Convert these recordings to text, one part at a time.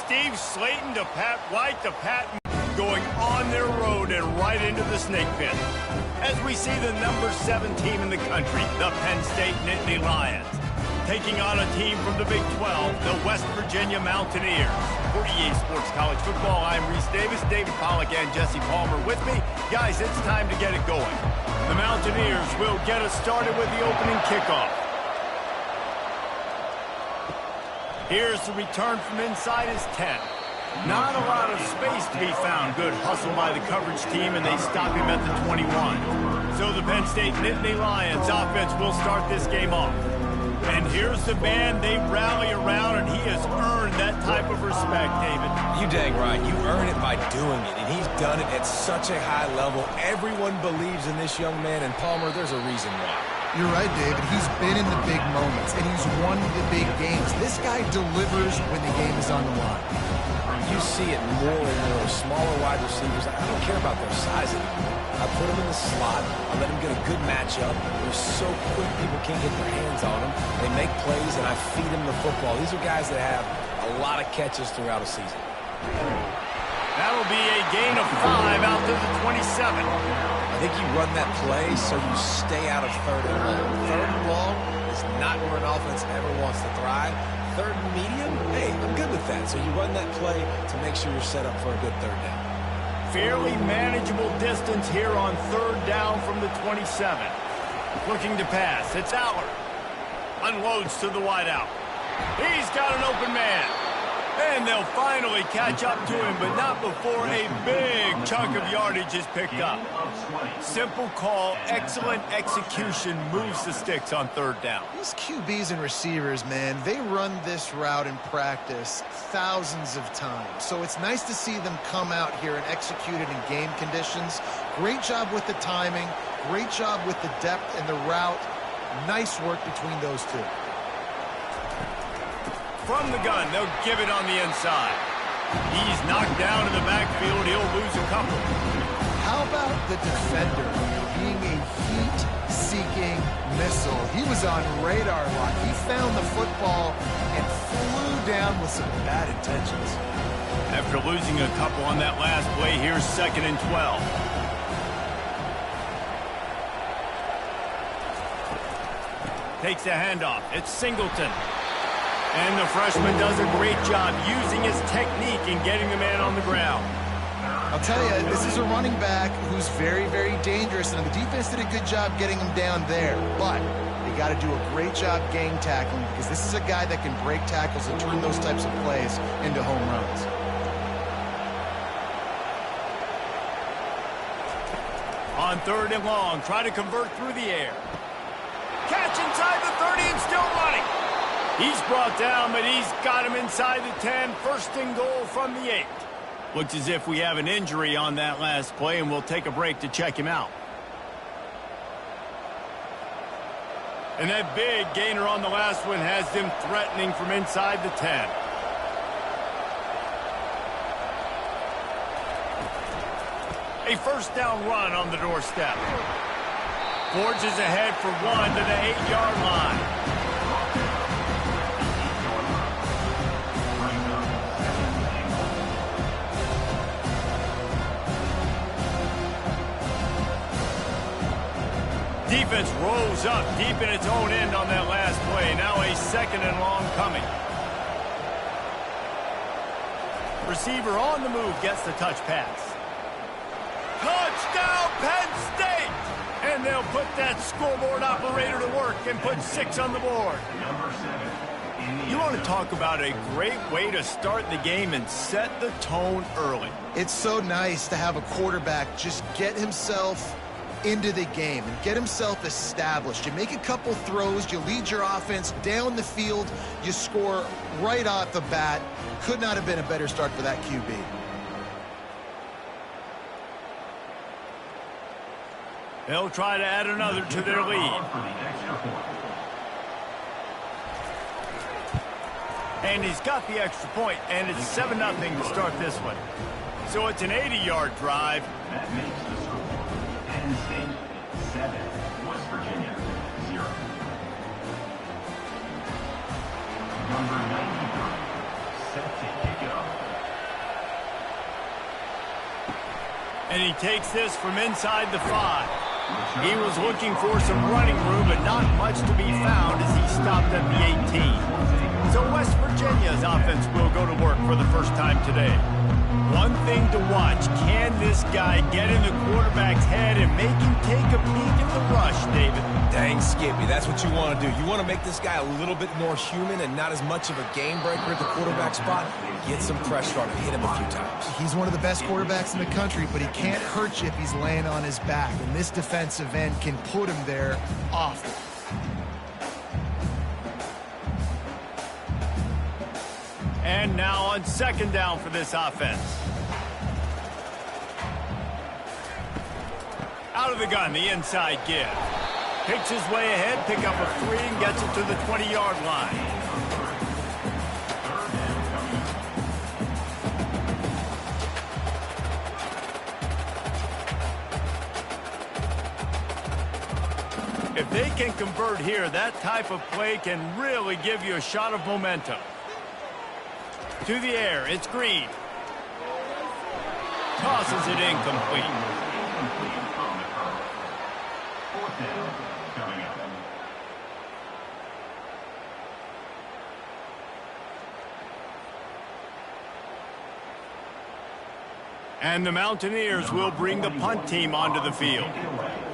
Steve Slayton to Pat White to Pat going on their road and right into the snake pit. As we see the number 7 team in the country, the Penn State Nittany Lions, taking on a team from the Big 12, the West Virginia Mountaineers. For EA Sports College Football, I'm Reese Davis, David Pollack, and Jesse Palmer with me. Guys, it's time to get it going. The Mountaineers will get us started with the opening kickoff. Here's the return from inside his 10. Not a lot of space to be found. Good hustle by the coverage team, and they stop him at the 21. So the Penn State Nittany Lions offense will start this game off. And here's the man they rally around, and he has earned that type of respect, David. You dang right. You earn it by doing it, and he's done it at such a high level. Everyone believes in this young man, and Palmer, there's a reason why. You're right, David. He's been in the big moments, and he's won the big games. This guy delivers when the game is on the line. You see it more and more. Smaller wide receivers, I don't care about their size anymore. I put them in the slot. I let them get a good matchup. They're so quick, people can't get their hands on them. They make plays, and I feed them the football. These are guys that have a lot of catches throughout a season. That'll be a gain of 5 out to the 27. I think you run that play so you stay out of 3rd and long. 3rd and long is not where an offense ever wants to thrive. 3rd and medium, hey, I'm good with that. So you run that play to make sure you're set up for a good 3rd down. Fairly manageable distance here on 3rd down from the 27. Looking to pass. It's Aller. Unloads to the wideout. He's got an open man. And they'll finally catch up to him, but not before a big chunk of yardage is picked up. Simple call, excellent execution, moves the sticks on 3rd down. These QBs and receivers, man, they run this route in practice thousands of times. So it's nice to see them come out here and execute it in game conditions. Great job with the timing, great job with the depth and the route. Nice work between those two. From the gun, they'll give it on the inside. He's knocked down in the backfield. He'll lose a couple. How about the defender being a heat-seeking missile? He was on radar lock. He found the football and flew down with some bad intentions. After losing a couple on that last play, here's 2nd and 12. Takes the handoff. It's Singleton. And the freshman does a great job using his technique and getting the man on the ground. I'll tell you, this is a running back who's very, very dangerous, and the defense did a good job getting him down there. But they got to do a great job gang tackling, because this is a guy that can break tackles and turn those types of plays into home runs. On 3rd and long, try to convert through the air. Catch inside the 30 and still running. He's brought down, but he's got him inside the 10. 1st and goal from the 8. Looks as if we have an injury on that last play, and we'll take a break to check him out. And that big gainer on the last one has them threatening from inside the 10. A 1st down run on the doorstep. Forges ahead for 1 to the 8-yard line. Defense rolls up deep in its own end on that last play. Now a 2nd and long coming. Receiver on the move gets the touch pass. Touchdown, Penn State! And they'll put that scoreboard operator to work and put 6 on the board. You want to talk about a great way to start the game and set the tone early. It's so nice to have a quarterback just get himself into the game and get himself established. You make a couple throws, you lead your offense down the field, you score right off the bat. Could not have been a better start for that QB. They'll try to add another to their lead. And he's got the extra point, and it's 7-0 to start this one. So it's an 80-yard drive. That makes the score. Penn State 7, West Virginia 0. Number 93, set to kick it off. And he takes this from inside the 5. He was looking for some running room, but not much to be found as he stopped at the 18. So West Virginia's offense will go to work for the first time today. One thing to watch, can this guy get in the quarterback's head and make him take a peek at the rush, David? Dang, Skippy, that's what you want to do. You want to make this guy a little bit more human and not as much of a game breaker at the quarterback spot. Get some pressure on him, hit him a few times. He's one of the best quarterbacks in the country, but he can't hurt you if he's laying on his back. And this defensive end can put him there often. And now on second down for this offense. Out of the gun, the inside give. Picks his way ahead, pick up a 3, and gets it to the 20-yard line. If they can convert here, that type of play can really give you a shot of momentum. To the air, it's Green. Tosses it incomplete. Fourth down coming up. And the Mountaineers will bring the punt team onto the field.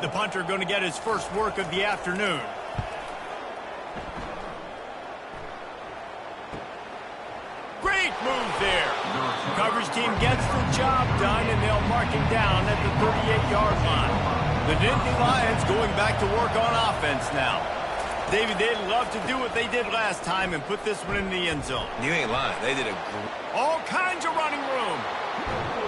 The punter going to get his first work of the afternoon. Great move there. Coverage team gets the job done, and they'll mark him down at the 38-yard line. The Nittany Lions going back to work on offense now. David, they'd love to do what they did last time and put this one in the end zone. You ain't lying. They did a All kinds of running room.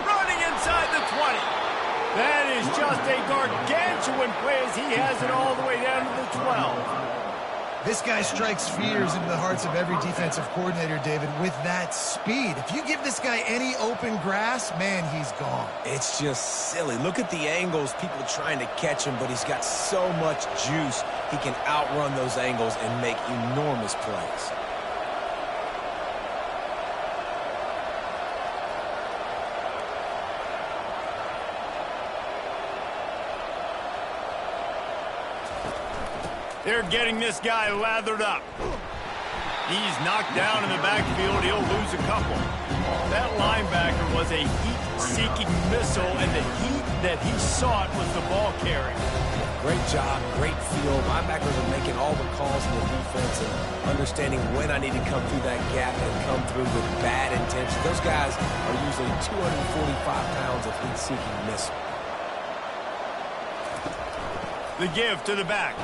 Running inside the 20. That is just a gargantuan play as he has it all the way down to the 12. This guy strikes fears into the hearts of every defensive coordinator, David, with that speed. If you give this guy any open grass, man, he's gone. It's just silly. Look at the angles, people trying to catch him, but he's got so much juice. He can outrun those angles and make enormous plays. They're getting this guy lathered up. He's knocked down in the backfield. He'll lose a couple. That linebacker was a heat-seeking missile, and the heat that he sought was the ball carry. Great job, great feel. Linebackers are making all the calls in the defense and understanding when I need to come through that gap and come through with bad intention. Those guys are usually 245 pounds of heat-seeking missile. The give to the back.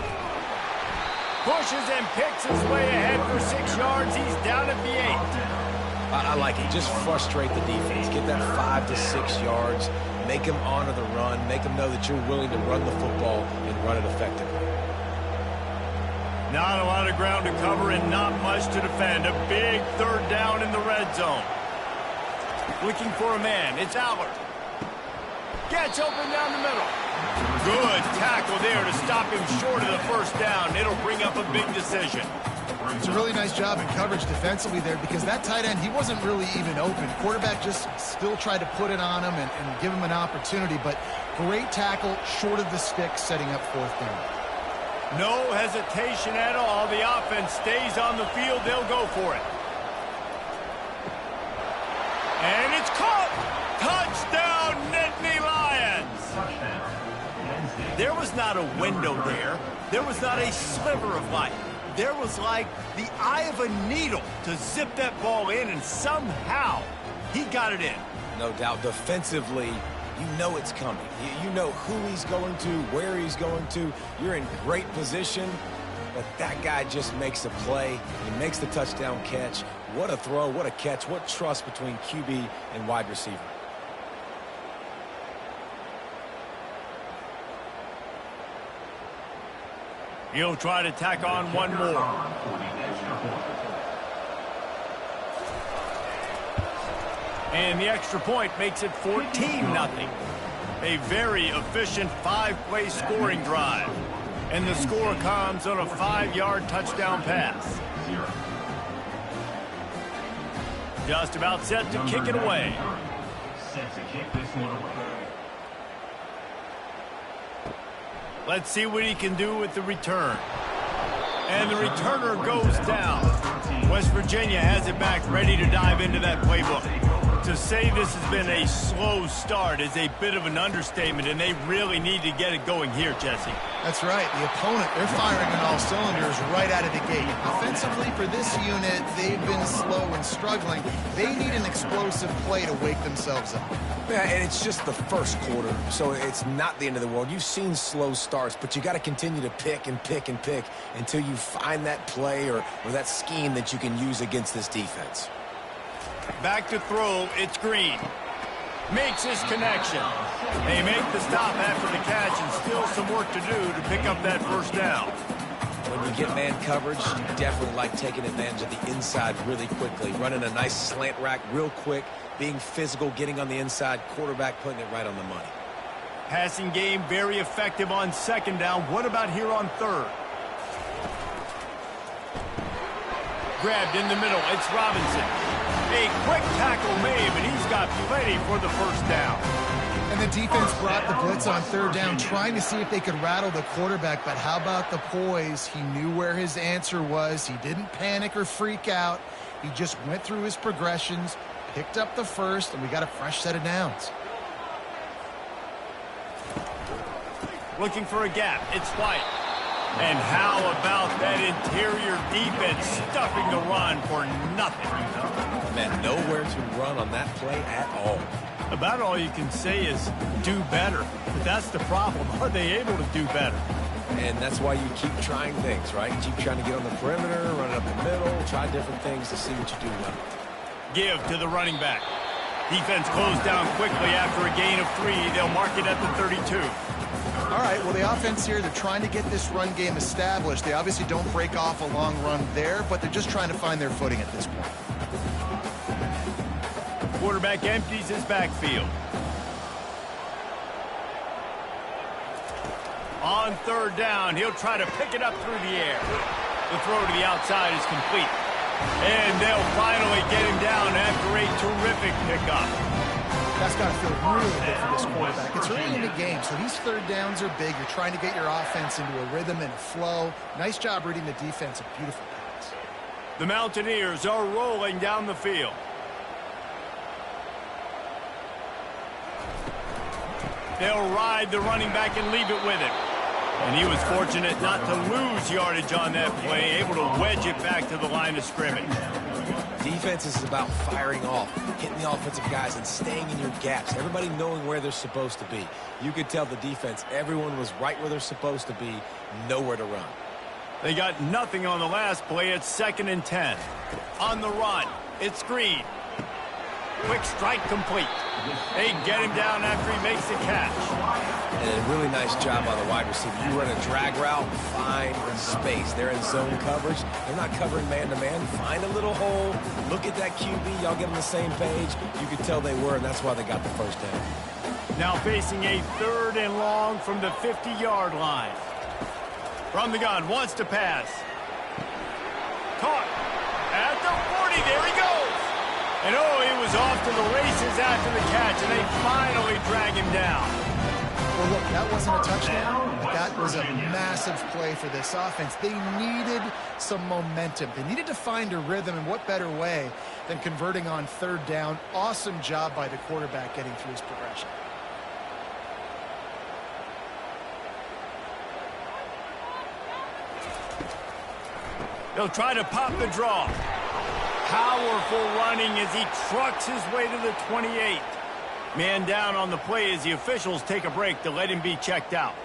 Pushes and picks his way ahead for 6 yards. He's down at the 8. I like it. Just frustrate the defense. Get that 5 to 6 yards. Make them honor the run. Make them know that you're willing to run the football and run it effectively. Not a lot of ground to cover and not much to defend. A big third down in the red zone. Looking for a man. It's Allard. Gets open down the middle. Good tackle there to stop him short of the first down. It'll bring up a big decision. It's a really nice job in coverage defensively there because that tight end, he wasn't really even open. Quarterback just still tried to put it on him and give him an opportunity, but great tackle short of the stick, setting up fourth down. No hesitation at all. The offense stays on the field. They'll go for it. And it's caught. Touchdown, Nittany Lions. There was not a window there. There was not a sliver of light. There was like the eye of a needle to zip that ball in, and somehow he got it in. No doubt. Defensively, you know it's coming. You know who he's going to, where he's going to. You're in great position, but that guy just makes a play. He makes the touchdown catch. What a throw, what a catch, what trust between QB and wide receiver. He'll try to tack on one more. And the extra point makes it 14-0. A very efficient 5-play scoring drive. And the score comes on a 5-yard touchdown pass. Just about set to kick it away. Set to kick this one away. Let's see what he can do with the return. And the returner goes down. West Virginia has it back, ready to dive into that playbook. To say this has been a slow start is a bit of an understatement, and they really need to get it going here, Jesse. That's right. The opponent, they're firing on all cylinders right out of the gate. Offensively, for this unit, they've been slow and struggling. They need an explosive play to wake themselves up. Yeah, and it's just the first quarter, so it's not the end of the world. You've seen slow starts, but you got to continue to pick and pick and pick until you find that play or that scheme that you can use against this defense. Back to throw, it's Green. Makes his connection. They make the stop after the catch, and still some work to do to pick up that first down. When you get man coverage, you definitely like taking advantage of the inside really quickly, running a nice slant rack real quick, being physical, getting on the inside, quarterback putting it right on the money. Passing game very effective on second down. What about here on third? Grabbed in the middle, it's Robinson. A quick tackle made, but he's got plenty for the first down. And the defense brought the blitz on third down, trying to see if they could rattle the quarterback. But how about the poise? He knew where his answer was. He didn't panic or freak out. He just went through his progressions, picked up the first, and we got a fresh set of downs. Looking for a gap, it's White. And how about that interior defense stuffing the run for nothing? Man, nowhere to run on that play at all. About all you can say is do better. But that's the problem. Are they able to do better? And that's why you keep trying things, right? Keep trying to get on the perimeter, run it up the middle, try different things to see what you do well. Give to the running back. Defense closed down quickly after a gain of 3. They'll mark it at the 32. All right, well, the offense here, they're trying to get this run game established. They obviously don't break off a long run there, but they're just trying to find their footing at this point. Quarterback empties his backfield. On third down, he'll try to pick it up through the air. The throw to the outside is complete. And they'll finally get him down after a terrific pickup. That's got to feel really good for this quarterback. It's early in the game, so these third downs are big. You're trying to get your offense into a rhythm and a flow. Nice job reading the defense. A beautiful pass. The Mountaineers are rolling down the field. They'll ride the running back and leave it with him. And he was fortunate not to lose yardage on that play, able to wedge it back to the line of scrimmage. Defense is about firing off, hitting the offensive guys, and staying in your gaps. Everybody knowing where they're supposed to be. You could tell the defense, everyone was right where they're supposed to be, nowhere to run. They got nothing on the last play. It's 2nd and 10. On the run, it's Green. Quick strike complete. They get him down after he makes the catch. And a really nice job by the wide receiver. You run a drag route, find space. They're in zone coverage. They're not covering man-to-man. Find a little hole. Look at that QB. Y'all get on the same page. You could tell they were, and that's why they got the first down. Now facing a 3rd and long from the 50-yard line. From the gun, wants to pass. Caught. At the 40, there he goes. And oh, he was off to the races after the catch, and they finally drag him down. Well, look, that wasn't a touchdown. That was a massive play for this offense. They needed some momentum. They needed to find a rhythm, and what better way than converting on third down. Awesome job by the quarterback getting through his progression. They'll try to pop the draw. Powerful running as he trucks his way to the 28. Man down on the play as the officials take a break to let him be checked out.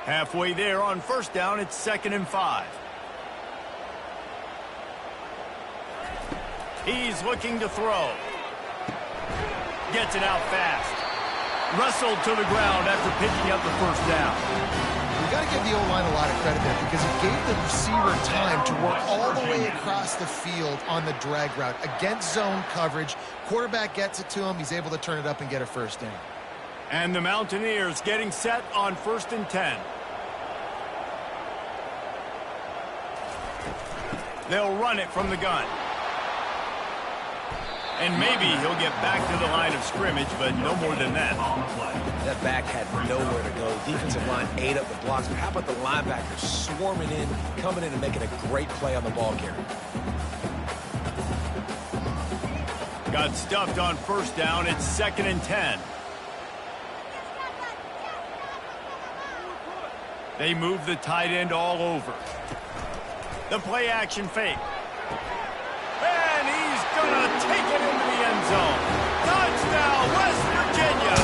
Halfway there on first down, it's 2nd and 5. He's looking to throw. Gets it out fast. Wrestled to the ground after picking up the first down. You got to give the O-line a lot of credit there because it gave the receiver time to work all the way across the field on the drag route against zone coverage. Quarterback gets it to him. He's able to turn it up and get a first down. And the Mountaineers getting set on 1st and 10. They'll run it from the gun. And maybe he'll get back to the line of scrimmage, but no more than that. That back had nowhere to go. The defensive line ate up the blocks, but how about the linebackers swarming in, coming in and making a great play on the ball carrier? Got stuffed on first down. It's 2nd and 10. They move the tight end all over. The play action fake. And he's going to take it into the end zone. Touchdown, West Virginia.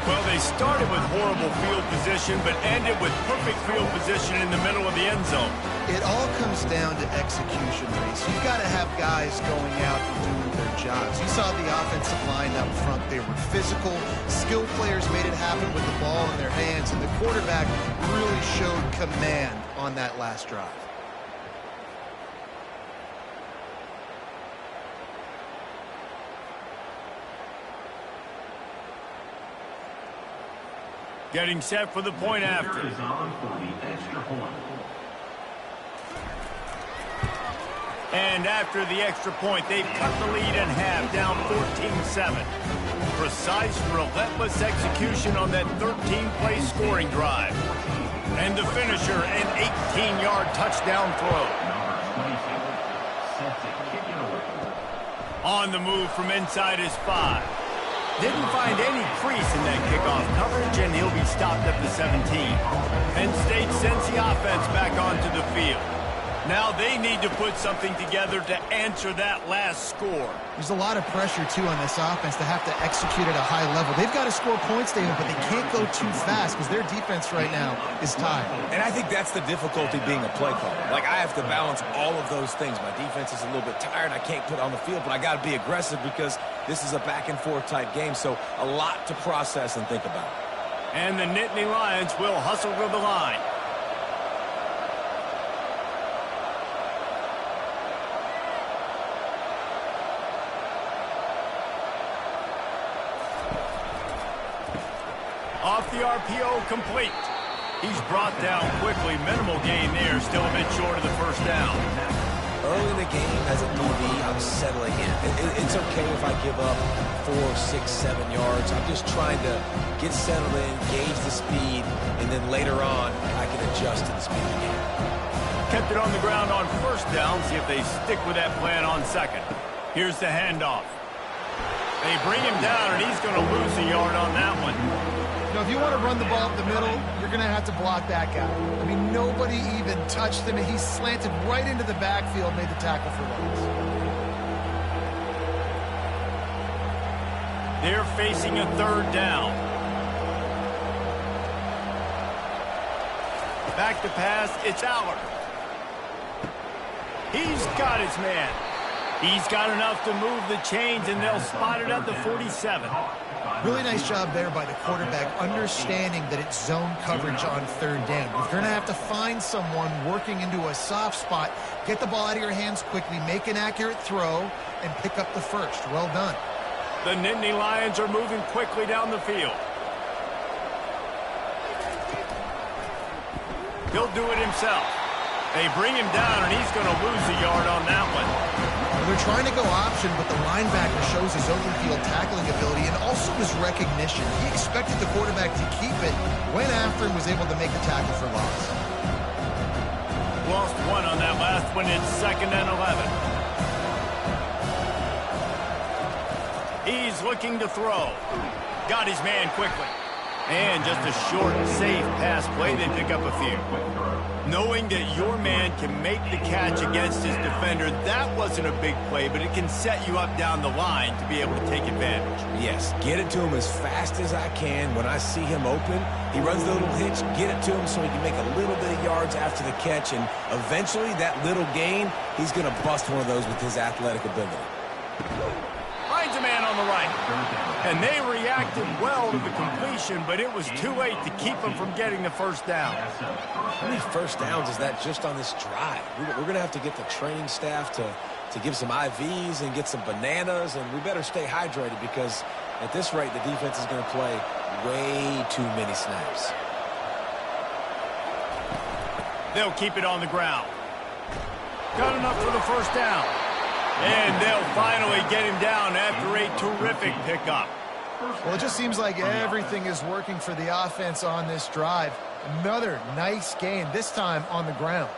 Well, they started with horrible field position, but ended with perfect field position in the middle of the end zone. It all comes down to execution, Reese. You've got to have guys going out and doing their jobs. You saw the offensive line up front. They were physical. Skilled players made it happen with the ball in their hands, and the quarterback really showed command on that last drive. Getting set for the point after. And after the extra point, they've cut the lead in half, down 14-7. Precise, relentless execution on that 13-play scoring drive. And the finisher, an 18-yard touchdown throw. On the move from inside his 5. Didn't find any crease in that kickoff coverage, and he'll be stopped at the 17. Penn State sends the offense back onto the field. Now they need to put something together to answer that last score. There's a lot of pressure, too, on this offense to have to execute at a high level. They've got to score points, David, but they can't go too fast because their defense right now is tired. And I think that's the difficulty being a play caller. Like, I have to balance all of those things. My defense is a little bit tired. I can't put on the field, but I got to be aggressive because this is a back-and-forth type game, so a lot to process and think about. And the Nittany Lions will hustle to the line. Off the RPO, complete. He's brought down quickly. Minimal gain there, still a bit short of the first down. Early in the game, as a DB, I'm settling in. It's okay if I give up 4, 6, 7 yards. I'm just trying to get settled in, gauge the speed, and then later on, I can adjust to the speed of the game. Kept it on the ground on first down. See if they stick with that plan on second. Here's the handoff. They bring him down, and he's going to lose a yard on that one. You know, if you want to run the ball up the middle, you're going to have to block that guy. I mean, nobody even touched him, and he slanted right into the backfield, made the tackle for loss. They're facing a third down. Back to pass, it's Aller. He's got his man. He's got enough to move the chains, and they'll spot it at the 47. Really nice job there by the quarterback, understanding that it's zone coverage on third down. You're going to have to find someone working into a soft spot, get the ball out of your hands quickly, make an accurate throw, and pick up the first. Well done. The Nittany Lions are moving quickly down the field. He'll do it himself. They bring him down, and he's going to lose a yard on that one. They're trying to go option, but the linebacker shows his open field tackling ability and also his recognition. He expected the quarterback to keep it, went after and was able to make the tackle for loss. Lost one on that last one. It's 2nd and 11. He's looking to throw. Got his man quickly. And just a short, safe pass play. They pick up a few. Knowing that your man can make the catch against his defender, that wasn't a big play, but it can set you up down the line to be able to take advantage. Yes, get it to him as fast as I can. When I see him open, he runs the little hitch, get it to him so he can make a little bit of yards after the catch, and eventually that little gain, he's going to bust one of those with his athletic ability. Finds a man on the right. And they reacted well to the completion, but it was too late to keep them from getting the first down. How many first downs is that just on this drive? We're going to have to get the training staff to give some IVs and get some bananas, and we better stay hydrated because at this rate, the defense is going to play way too many snaps. They'll keep it on the ground. Got enough for the first down. And they'll finally get him down after a terrific pickup. Well, it just seems like everything is working for the offense on this drive. Another nice gain, this time on the ground.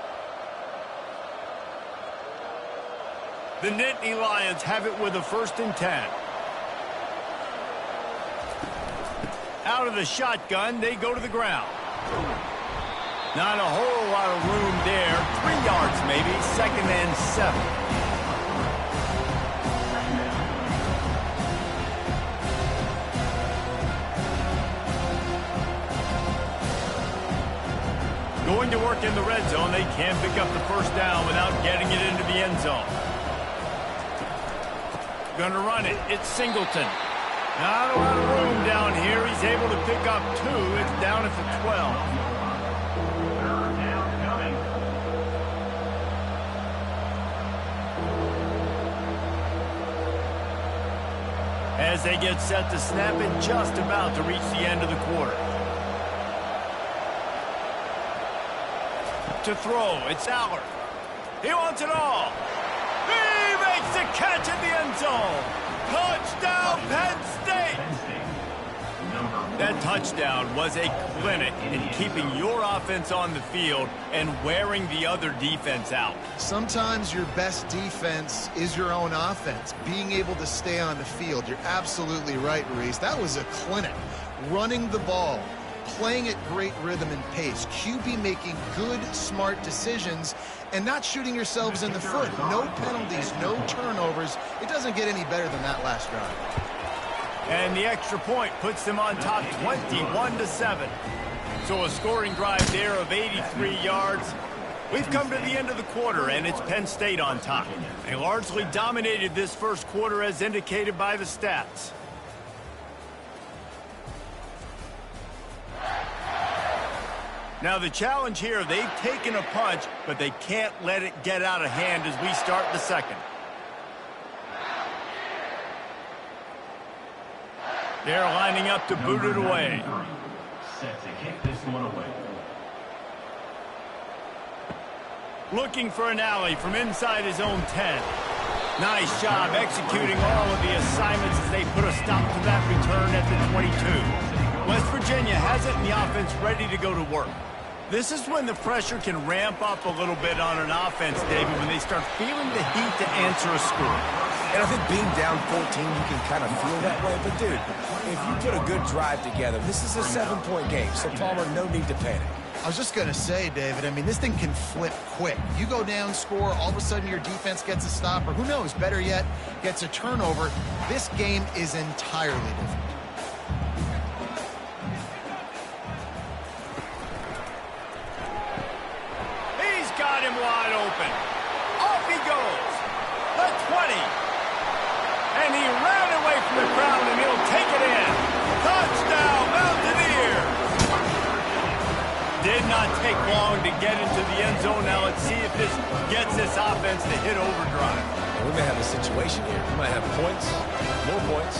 The Nittany Lions have it with a 1st and 10. Out of the shotgun, they go to the ground. Not a whole lot of room there. 3 yards maybe, 2nd and 7. Going to work in the red zone. They can't pick up the 1st down without getting it into the end zone. Going to run it. It's Singleton. Not a lot of room down here. He's able to pick up 2. It's down at the 12. 3rd down coming. As they get set to snap it, just about to reach the end of the quarter. To throw, it's Allard. He wants it all. He makes the catch in the end zone. Touchdown, Penn State! That touchdown was a clinic in keeping your offense on the field and wearing the other defense out. Sometimes your best defense is your own offense, being able to stay on the field. You're absolutely right, Reese. That was a clinic. Running the ball, playing at great rhythm and pace, QB making good, smart decisions, and not shooting yourselves in the foot. No penalties, no turnovers. It doesn't get any better than that last drive. And the extra point puts them on top 21-7. So a scoring drive there of 83 yards. We've come to the end of the quarter, and it's Penn State on top. They largely dominated this first quarter as indicated by the stats. Now the challenge here, they've taken a punch, but they can't let it get out of hand as we start the second. They're lining up to boot it away. Set to kick this one away. Looking for an alley from inside his own 10. Nice job executing all of the assignments as they put a stop to that return at the 22. West Virginia has it in the offense ready to go to work. This is when the pressure can ramp up a little bit on an offense, David, when they start feeling the heat to answer a score. And I think being down 14, you can kind of feel that way. But, dude, if you put a good drive together, this is a 7-point game. So, Palmer, no need to panic. I was just going to say, David, I mean, this thing can flip quick. You go down, score, all of a sudden your defense gets a stop, or who knows, better yet, gets a turnover. This game is entirely different. He's got him wide open. Off he goes. The 20. And he ran away from the crowd, and he'll take it in. Touchdown, Mountaineers! Did not take long to get into the end zone. Now let's see if this gets this offense to hit overdrive. We may have a situation here. We might have points, and more points.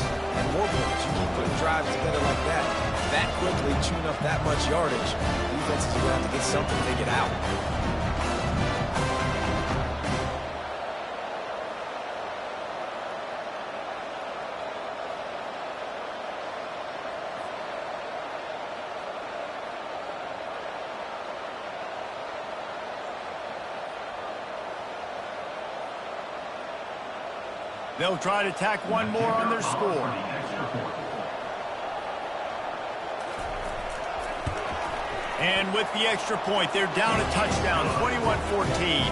You keep putting drives together like that quickly, chewing up that much yardage. Defenses are going to have to get something to take it out. They'll try to tack one more on their score. And with the extra point, they're down a touchdown, 21-14.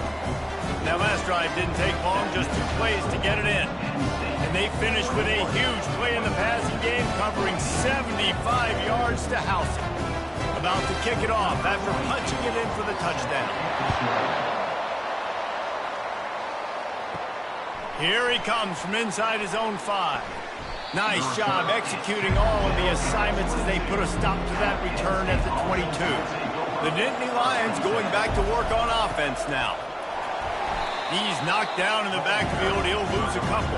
That last drive didn't take long, just 2 plays to get it in. And they finished with a huge play in the passing game, covering 75 yards to house it. About to kick it off after punching it in for the touchdown. Here he comes from inside his own 5. Nice job executing all of the assignments as they put a stop to that return at the 22. The Nittany Lions going back to work on offense now. He's knocked down in the backfield. He'll lose a couple.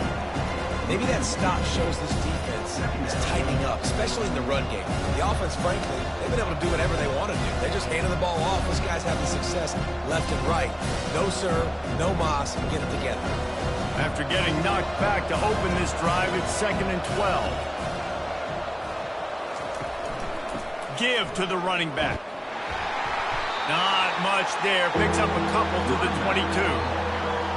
Maybe that stop shows this defense is tightening up, especially in the run game. The offense, frankly, they've been able to do whatever they want to do. They're just handing the ball off. Those guys having success left and right. No sir, no mas, get it together. After getting knocked back to open this drive, it's 2nd and 12. Give to the running back. Not much there. Picks up a couple to the 22.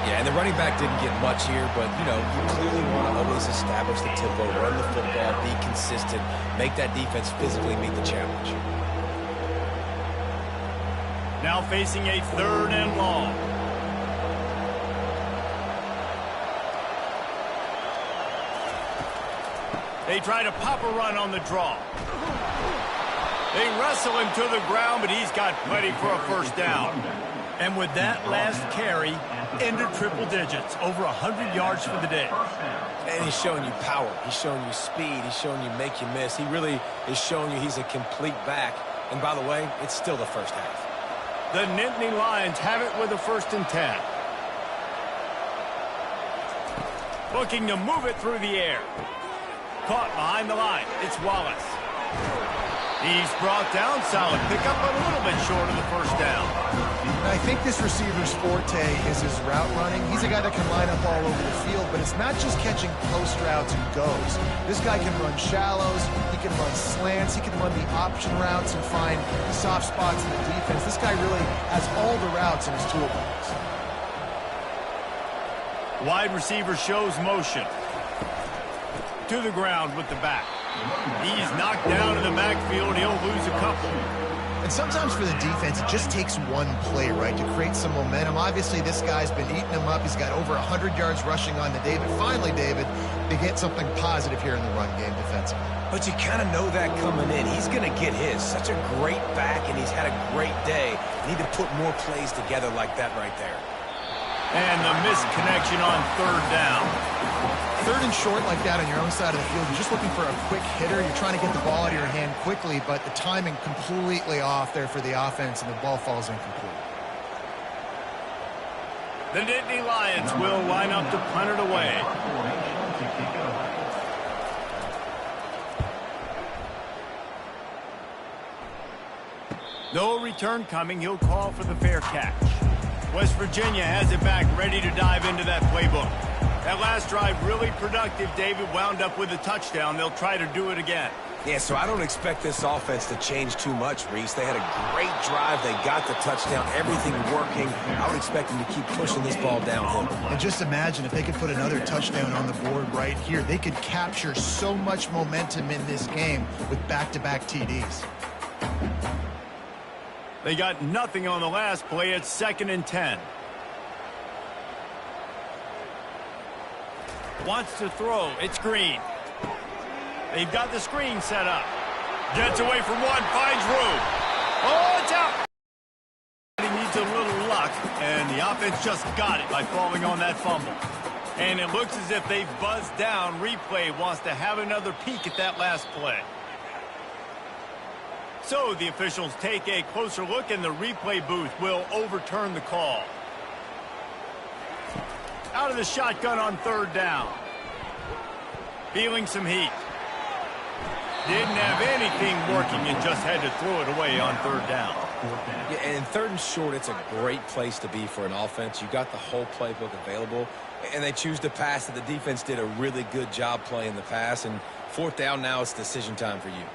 Yeah, and the running back didn't get much here, but, you know, you clearly want to always establish the tempo, run the football, be consistent, make that defense physically meet the challenge. Now facing a 3rd and long. They try to pop a run on the draw. They wrestle him to the ground, but he's got plenty for a 1st down. And with that last carry, into triple digits, over 100 yards for the day. And he's showing you power. He's showing you speed. He's showing you make you miss. He really is showing you he's a complete back. And by the way, it's still the first half. The Nittany Lions have it with a 1st and 10. Looking to move it through the air. Caught behind the line. It's Wallace. He's brought down. Solid pickup, but a little bit short of the 1st down. I think this receiver's forte is his route running. He's a guy that can line up all over the field, but it's not just catching post routes and goes. This guy can run shallows, he can run slants, he can run the option routes and find soft spots in the defense. This guy really has all the routes in his toolbox. Wide receiver shows motion. To the ground with the back. He's knocked down in the backfield. He'll lose a couple. And sometimes for the defense, it just takes one play, right, to create some momentum. Obviously, this guy's been eating them up. He's got over 100 yards rushing on to David. Finally, David, they get something positive here in the run game defensively. But you kind of know that coming in. He's going to get his. Such a great back, and he's had a great day. Need to put more plays together like that right there. And the missed connection on 3rd down. 3rd and short like that on your own side of the field, you're just looking for a quick hitter. You're trying to get the ball out of your hand quickly, but the timing completely off there for the offense, and the ball falls incomplete. The Nittany Lions will line up to punt it away. No return coming. He'll call for the fair catch. West Virginia has it back, ready to dive into that playbook. That last drive really productive. David wound up with a touchdown. They'll try to do it again. Yeah, so I don't expect this offense to change too much, Reese. They had a great drive. They got the touchdown, everything working. I would expect them to keep pushing this ball downhill. And just imagine if they could put another touchdown on the board right here. They could capture so much momentum in this game with back-to-back TDs. They got nothing on the last play. It's 2nd and 10. Wants to throw. It's Green. They've got the screen set up. Gets away from one. Finds room. Oh, it's out. He needs a little luck, and the offense just got it by falling on that fumble. And it looks as if they've buzzed down. Replay wants to have another peek at that last play. So the officials take a closer look, and the replay booth will overturn the call. Out of the shotgun on 3rd down. Feeling some heat. Didn't have anything working and just had to throw it away on 3rd down. Yeah, and 3rd and short, it's a great place to be for an offense. You got the whole playbook available, and they choose to pass it. The defense did a really good job playing the pass, and 4th down now, it's decision time for you.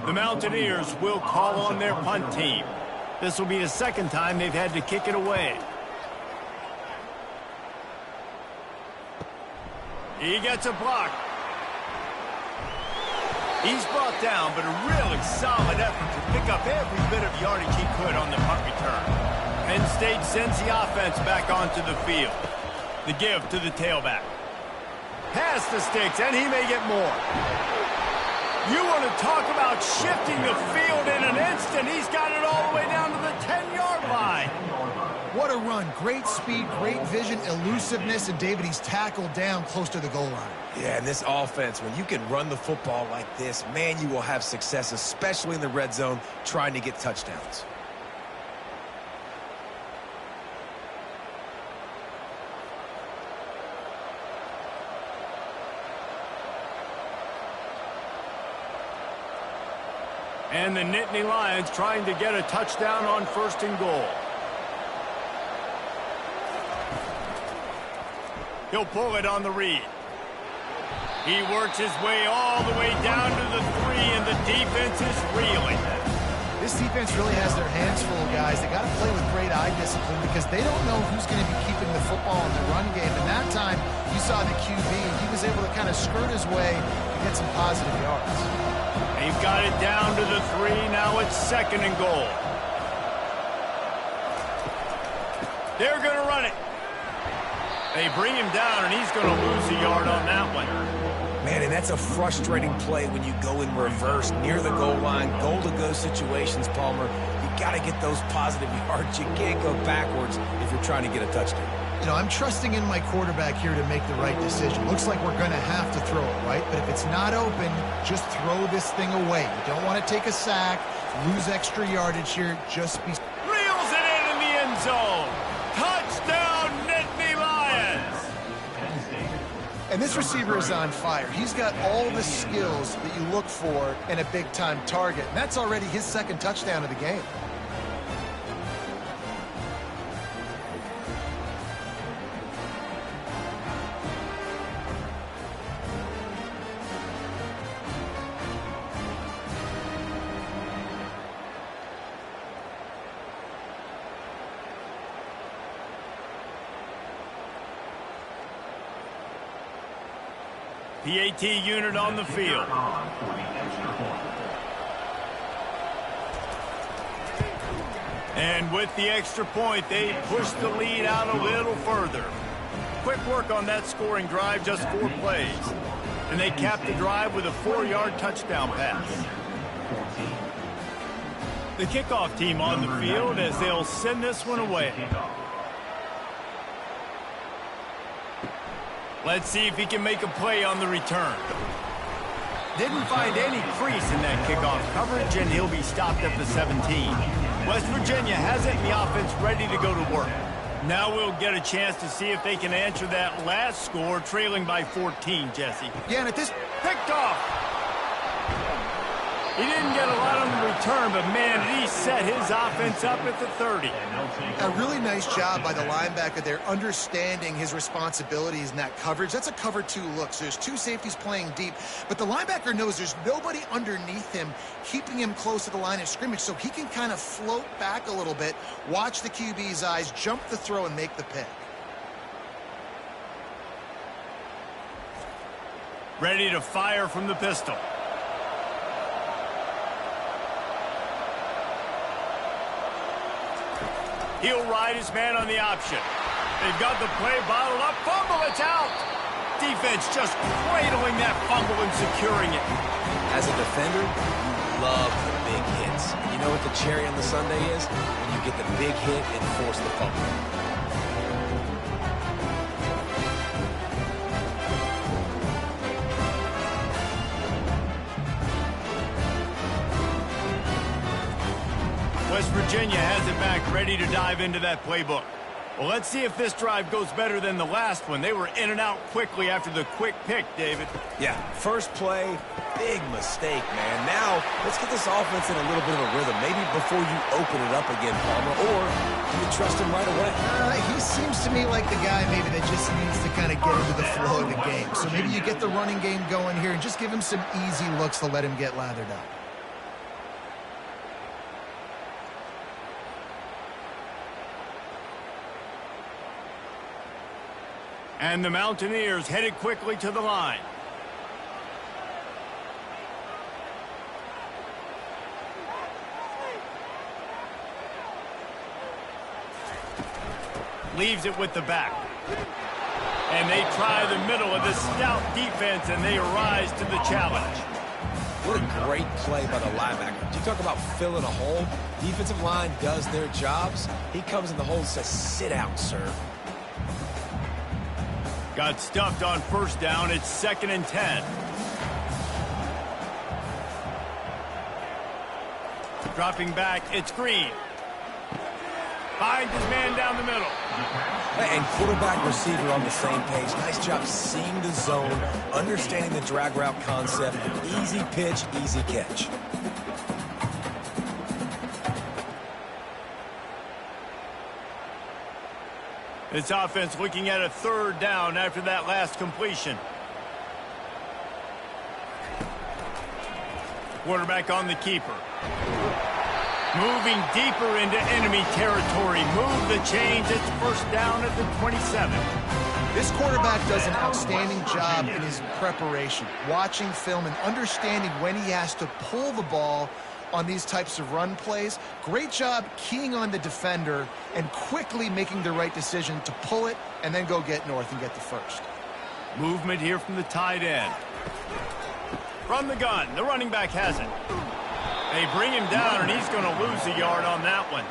The Mountaineers will call on their punt team. This will be the 2nd time they've had to kick it away. He gets a block. He's brought down, but a really solid effort to pick up every bit of yardage he could on the punt return. Penn State sends the offense back onto the field. The give to the tailback. Pass the sticks, and he may get more. You want to talk about shifting the field in an instant. He's got it all the way down to the 10-yard line. What a run. Great speed, great vision, elusiveness, and David, he's tackled down close to the goal line. Yeah, and this offense, when you can run the football like this, man, you will have success, especially in the red zone, trying to get touchdowns. And the Nittany Lions trying to get a touchdown on 1st and goal. He'll pull it on the read. He works his way all the way down to the 3, and the defense is reeling. This defense really has their hands full, guys. They got to play with great eye discipline because they don't know who's going to be keeping the football in the run game. And that time, you saw the QB. He was able to kind of skirt his way and get some positive yards. They've got it down to the 3. Now it's 2nd and goal. They're going to run it. They bring him down, and he's going to lose a yard on that one. Man, and that's a frustrating play when you go in reverse near the goal line, goal-to-go situations, Palmer. You got to get those positive yards. You can't go backwards if you're trying to get a touchdown. You know, I'm trusting in my quarterback here to make the right decision. Looks like we're going to have to throw it, right? But if it's not open, just throw this thing away. You don't want to take a sack, lose extra yardage here. Just be... Reels it in the end zone. Touchdown, Nittany Lions. And this receiver is on fire. He's got all the skills that you look for in a big-time target. And that's already his 2nd touchdown of the game. PAT unit on the field. And with the extra point, they push the lead out a little further. Quick work on that scoring drive, just 4 plays. And they cap the drive with a 4-yard touchdown pass. The kickoff team on the field as they'll send this one away. Let's see if he can make a play on the return. Didn't find any crease in that kickoff coverage, and he'll be stopped at the 17. West Virginia has it in the offense ready to go to work. Now we'll get a chance to see if they can answer that last score, trailing by 14, Jesse. Yeah, and at this... Picked off. He didn't get a lot on the return, but, man, did he set his offense up at the 30. A really nice job by the linebacker there, understanding his responsibilities in that coverage. That's a cover 2 look. So there's 2 safeties playing deep, but the linebacker knows there's nobody underneath him keeping him close to the line of scrimmage, so he can kind of float back a little bit, watch the QB's eyes, jump the throw, and make the pick. Ready to fire from the pistol. He'll ride his man on the option. They've got the play bottled up. Fumble, it's out. Defense just cradling that fumble and securing it. As a defender, you love the big hits. You know what the cherry on the sundae is? When you get the big hit and force the fumble. West Virginia has it back, ready to dive into that playbook. Well, let's see if this drive goes better than the last one. They were in and out quickly after the quick pick, David. Yeah, first play, big mistake, man. Now, let's get this offense in a little bit of a rhythm. Maybe before you open it up again, Palmer, or do you trust him right away? He seems to me like the guy maybe that just needs to kind of get into the flow of the game. So maybe you get the running game going here and just give him some easy looks to let him get lathered up. And the Mountaineers headed quickly to the line. Leaves it with the back. And they try the middle of this stout defense, and they rise to the challenge. What a great play by the linebacker. You talk about filling a hole. Defensive line does their jobs. He comes in the hole and says, sit out, sir. Got stuffed on first down. It's 2nd and 10. Dropping back, it's Green. Finds his man down the middle. And quarterback receiver on the same page. Nice job seeing the zone, understanding the drag route concept. Easy pitch, easy catch. This offense looking at a third down after that last completion. Quarterback on the keeper. Moving deeper into enemy territory. Move the chains. It's first down at the 27. This quarterback does an outstanding job in his preparation, watching film and understanding when he has to pull the ball on these types of run plays. Great job keying on the defender and quickly making the right decision to pull it and then go get north and get the first. Movement here from the tight end. From the gun, the running back has it. They bring him down, and he's going to lose a yard on that one.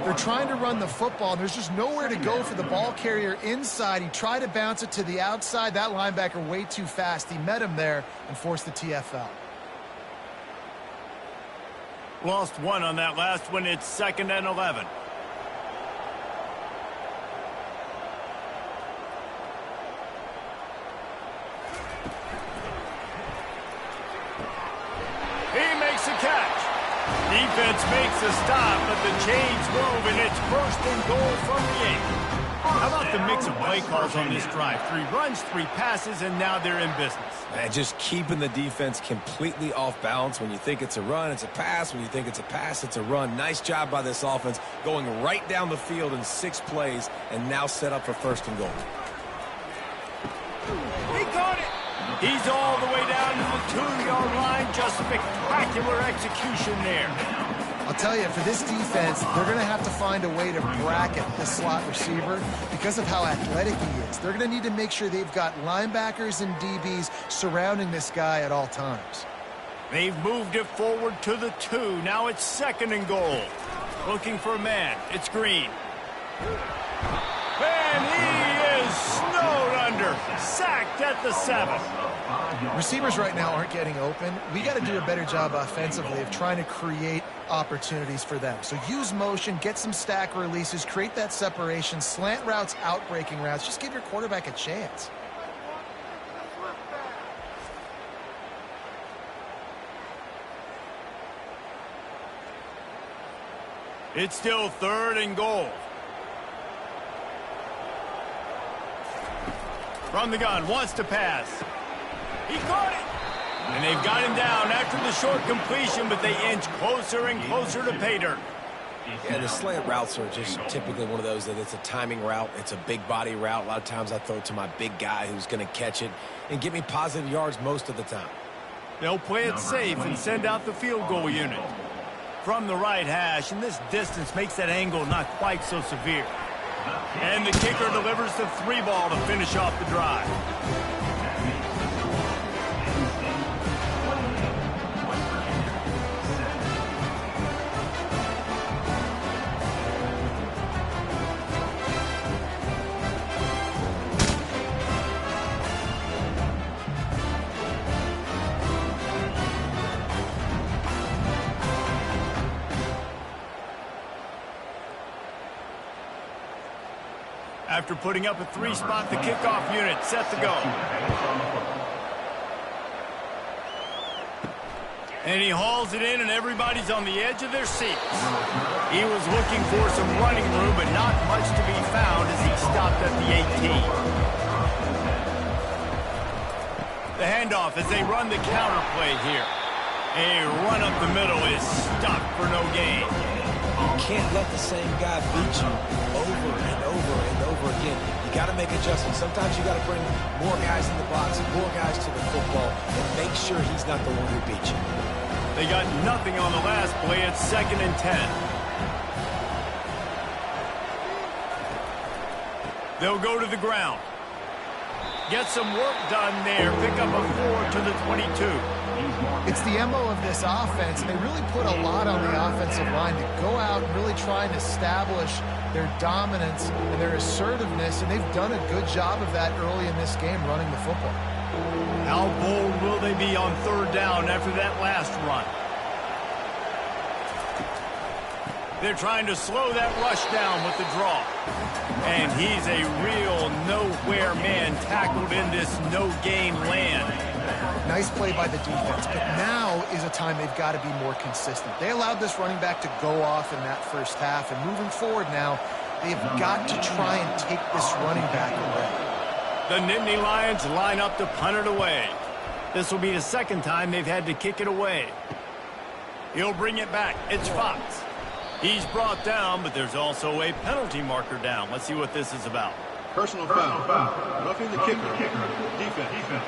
They're trying to run the football, and there's just nowhere to go for the ball carrier inside. He tried to bounce it to the outside. That linebacker way too fast. He met him there and forced the TFL. Lost one on that last one. It's 2nd and 11. He makes a catch. Defense makes a stop, but the chains move, and it's 1st and goal from the 8. How about the mix of play calls on this drive? 3 runs, 3 passes, and now they're in business. And just keeping the defense completely off balance. When you think it's a run, it's a pass. When you think it's a pass, it's a run. Nice job by this offense going right down the field in 6 plays and now set up for 1st and goal. He caught it. He's all the way down to the 2-yard line. Just spectacular execution there. I'll tell you, for this defense, they're going to have to find a way to bracket the slot receiver because of how athletic he is. They're going to need to make sure they've got linebackers and DBs surrounding this guy at all times. They've moved it forward to the 2. Now it's 2nd and goal. Looking for a man. It's Green. And he is snowed under. Sacked at the 7. Receivers right now aren't getting open. We got to do a better job offensively of trying to create opportunities for them. So use motion, get some stack releases, create that separation, slant routes, out-breaking routes. Just give your quarterback a chance. It's still 3rd and goal. From the gun, wants to pass. He caught it. And they've got him down after the short completion, but they inch closer and closer to pay dirt. Yeah, the slant routes are just typically one of those that it's a timing route. It's a big body route. A lot of times I throw it to my big guy who's going to catch it and give me positive yards most of the time. They'll play it safe and send out the field goal unit. From the right hash, and this distance makes that angle not quite so severe. And the kicker delivers the 3 ball to finish off the drive. After putting up a 3-spot, the kickoff unit set to go. And he hauls it in, and everybody's on the edge of their seats. He was looking for some running room, but not much to be found as he stopped at the 18. The handoff as they run the counter play here. A run up the middle is stopped for no gain. You can't let the same guy beat you over and over and over again. You got to make adjustments. Sometimes you got to bring more guys in the box, more guys to the football, and make sure he's not the one who beat you. They got nothing on the last play. It's 2nd and 10. They'll go to the ground. Get some work done there. Pick up a 4 to the 22. It's the MO of this offense, and they really put a lot on the offensive line to go out and really try and establish their dominance and their assertiveness, and they've done a good job of that early in this game running the football. How bold will they be on 3rd down after that last run? They're trying to slow that rush down with the draw. And he's a real nowhere man tackled in this no-gain land. Nice play by the defense, but now is a time they've got to be more consistent. They allowed this running back to go off in that first half, and moving forward now, They've got to try and take this running back away. The Nittany Lions line up to punt it away. This will be the second time they've had to kick it away. He'll bring it back. It's Fox. He's brought down, but there's also a penalty marker down. Let's see what this is about. Personal foul. Roughing the kicker. Defense.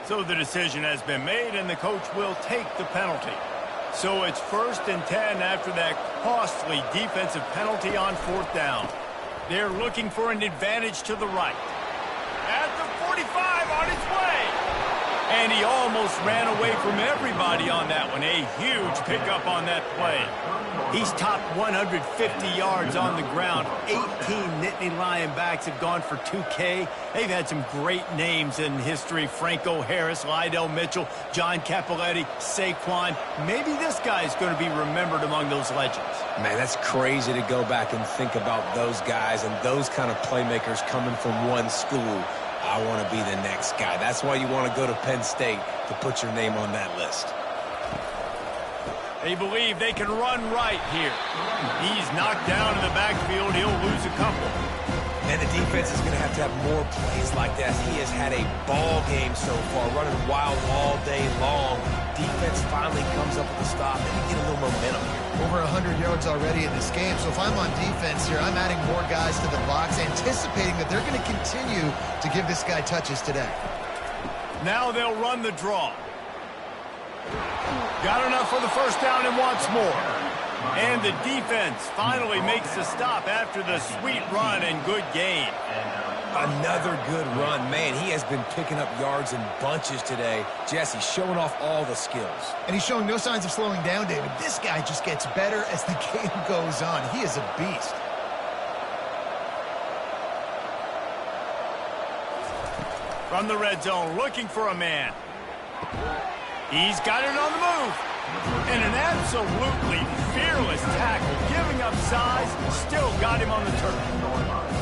So the decision has been made, and the coach will take the penalty. So it's 1st and 10 after that costly defensive penalty on 4th down. They're looking for an advantage to the right. At the 45 on its way. And he almost ran away from everybody on that one. A huge pickup on that play. He's topped 150 yards on the ground. 18 Nittany Lion backs have gone for 2K. They've had some great names in history. Franco Harris, Lydell Mitchell, John Cappelletti, Saquon. Maybe this guy's going to be remembered among those legends. Man, that's crazy to go back and think about those guys and those kind of playmakers coming from one school. I want to be the next guy. That's why you want to go to Penn State, to put your name on that list. They believe they can run right here. He's knocked down in the backfield. He'll lose a couple. And the defense is going to have more plays like that. He has had a ball game so far, running wild all day long. Defense finally comes up with a stop, and you get a little momentum here. Over 100 yards already in this game, so if I'm on defense here, I'm adding more guys to the box, anticipating that they're going to continue to give this guy touches today. Now they'll run the draw. Got enough for the 1st down and wants more. And the defense finally makes the stop after the sweet run and good gain. Another good run. Man, he has been picking up yards in bunches today. Jesse showing off all the skills. And he's showing no signs of slowing down, David. This guy just gets better as the game goes on. He is a beast. From the red zone, looking for a man. He's got it on the move. And an absolutely fearless tackle, giving up size, still got him on the turf.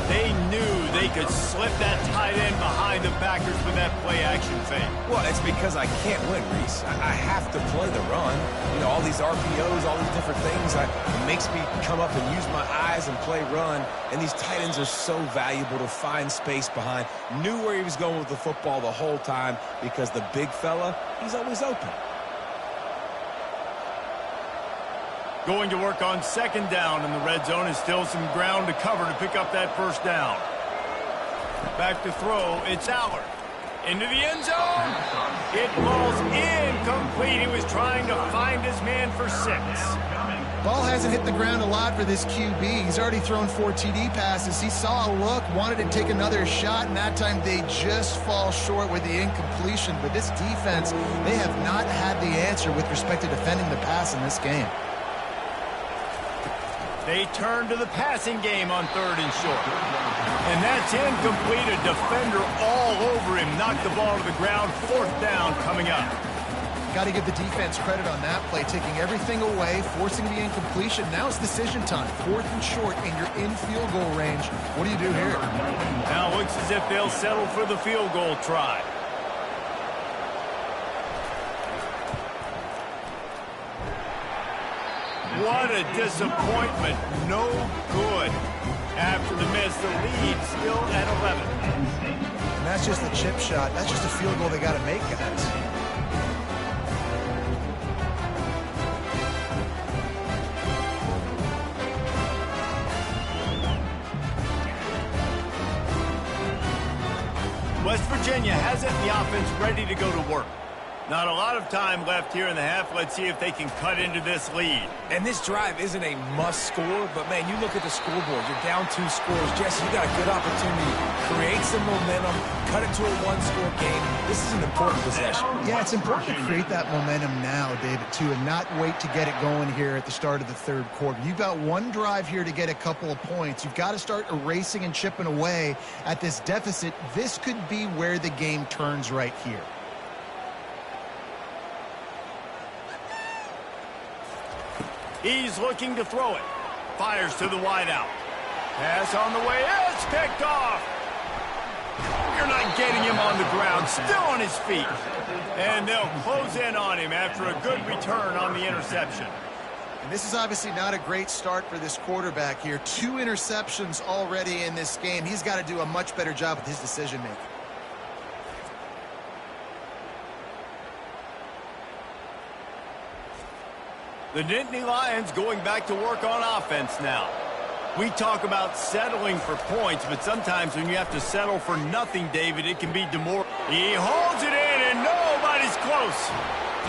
They knew they could slip that tight end behind the backers with that play-action fake. Well, it's because I can't win, Reese. I have to play the run. You know, all these RPOs, all these different things, it makes me come up and use my eyes and play run. And these tight ends are so valuable to find space behind. Knew where he was going with the football the whole time because the big fella, he's always open. Going to work on 2nd down in the red zone, and still some ground to cover to pick up that 1st down. Back to throw, it's Allard. Into the end zone. It falls incomplete. He was trying to find his man for 6. Ball hasn't hit the ground a lot for this QB. He's already thrown 4 TD passes. He saw a look, wanted to take another shot, and that time they just fall short with the incompletion. But this defense, they have not had the answer with respect to defending the pass in this game. They turn to the passing game on 3rd and short. And that's incomplete. A defender all over him. Knocked the ball to the ground. 4th down coming up. Got to give the defense credit on that play, taking everything away, forcing the incompletion. Now it's decision time. 4th and short, and you're in field goal range. What do you do here? Now it looks as if they'll settle for the field goal try. What a disappointment. No good. After the miss, the lead still at 11. And that's just the chip shot. That's just a field goal they got to make, guys. West Virginia has it, the offense ready to go to work. Not a lot of time left here in the half. Let's see if they can cut into this lead. And this drive isn't a must score, but, man, you look at the scoreboard. You're down 2 scores. Jesse, you got a good opportunity to create some momentum, cut it to a 1-score game. This is an important possession. Yeah, it's important to create that momentum now, David, too, and not wait to get it going here at the start of the 3rd quarter. You've got one drive here to get a couple of points. You've got to start erasing and chipping away at this deficit. This could be where the game turns right here. He's looking to throw it. Fires to the wideout. Pass on the way. It's picked off. You're not getting him on the ground. Still on his feet. And they'll close in on him after a good return on the interception. And this is obviously not a great start for this quarterback here. 2 interceptions already in this game. He's got to do a much better job with his decision-making. The Nittany Lions going back to work on offense now. We talk about settling for points, but sometimes when you have to settle for nothing, David, it can be demoralizing. He holds it in, and nobody's close.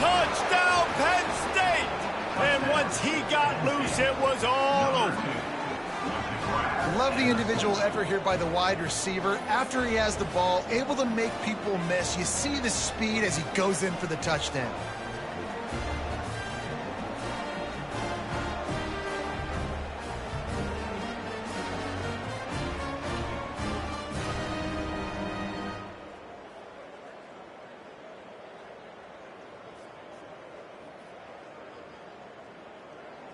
Touchdown, Penn State! And once he got loose, it was all over. Love the individual effort here by the wide receiver. After he has the ball, able to make people miss. You see the speed as he goes in for the touchdown.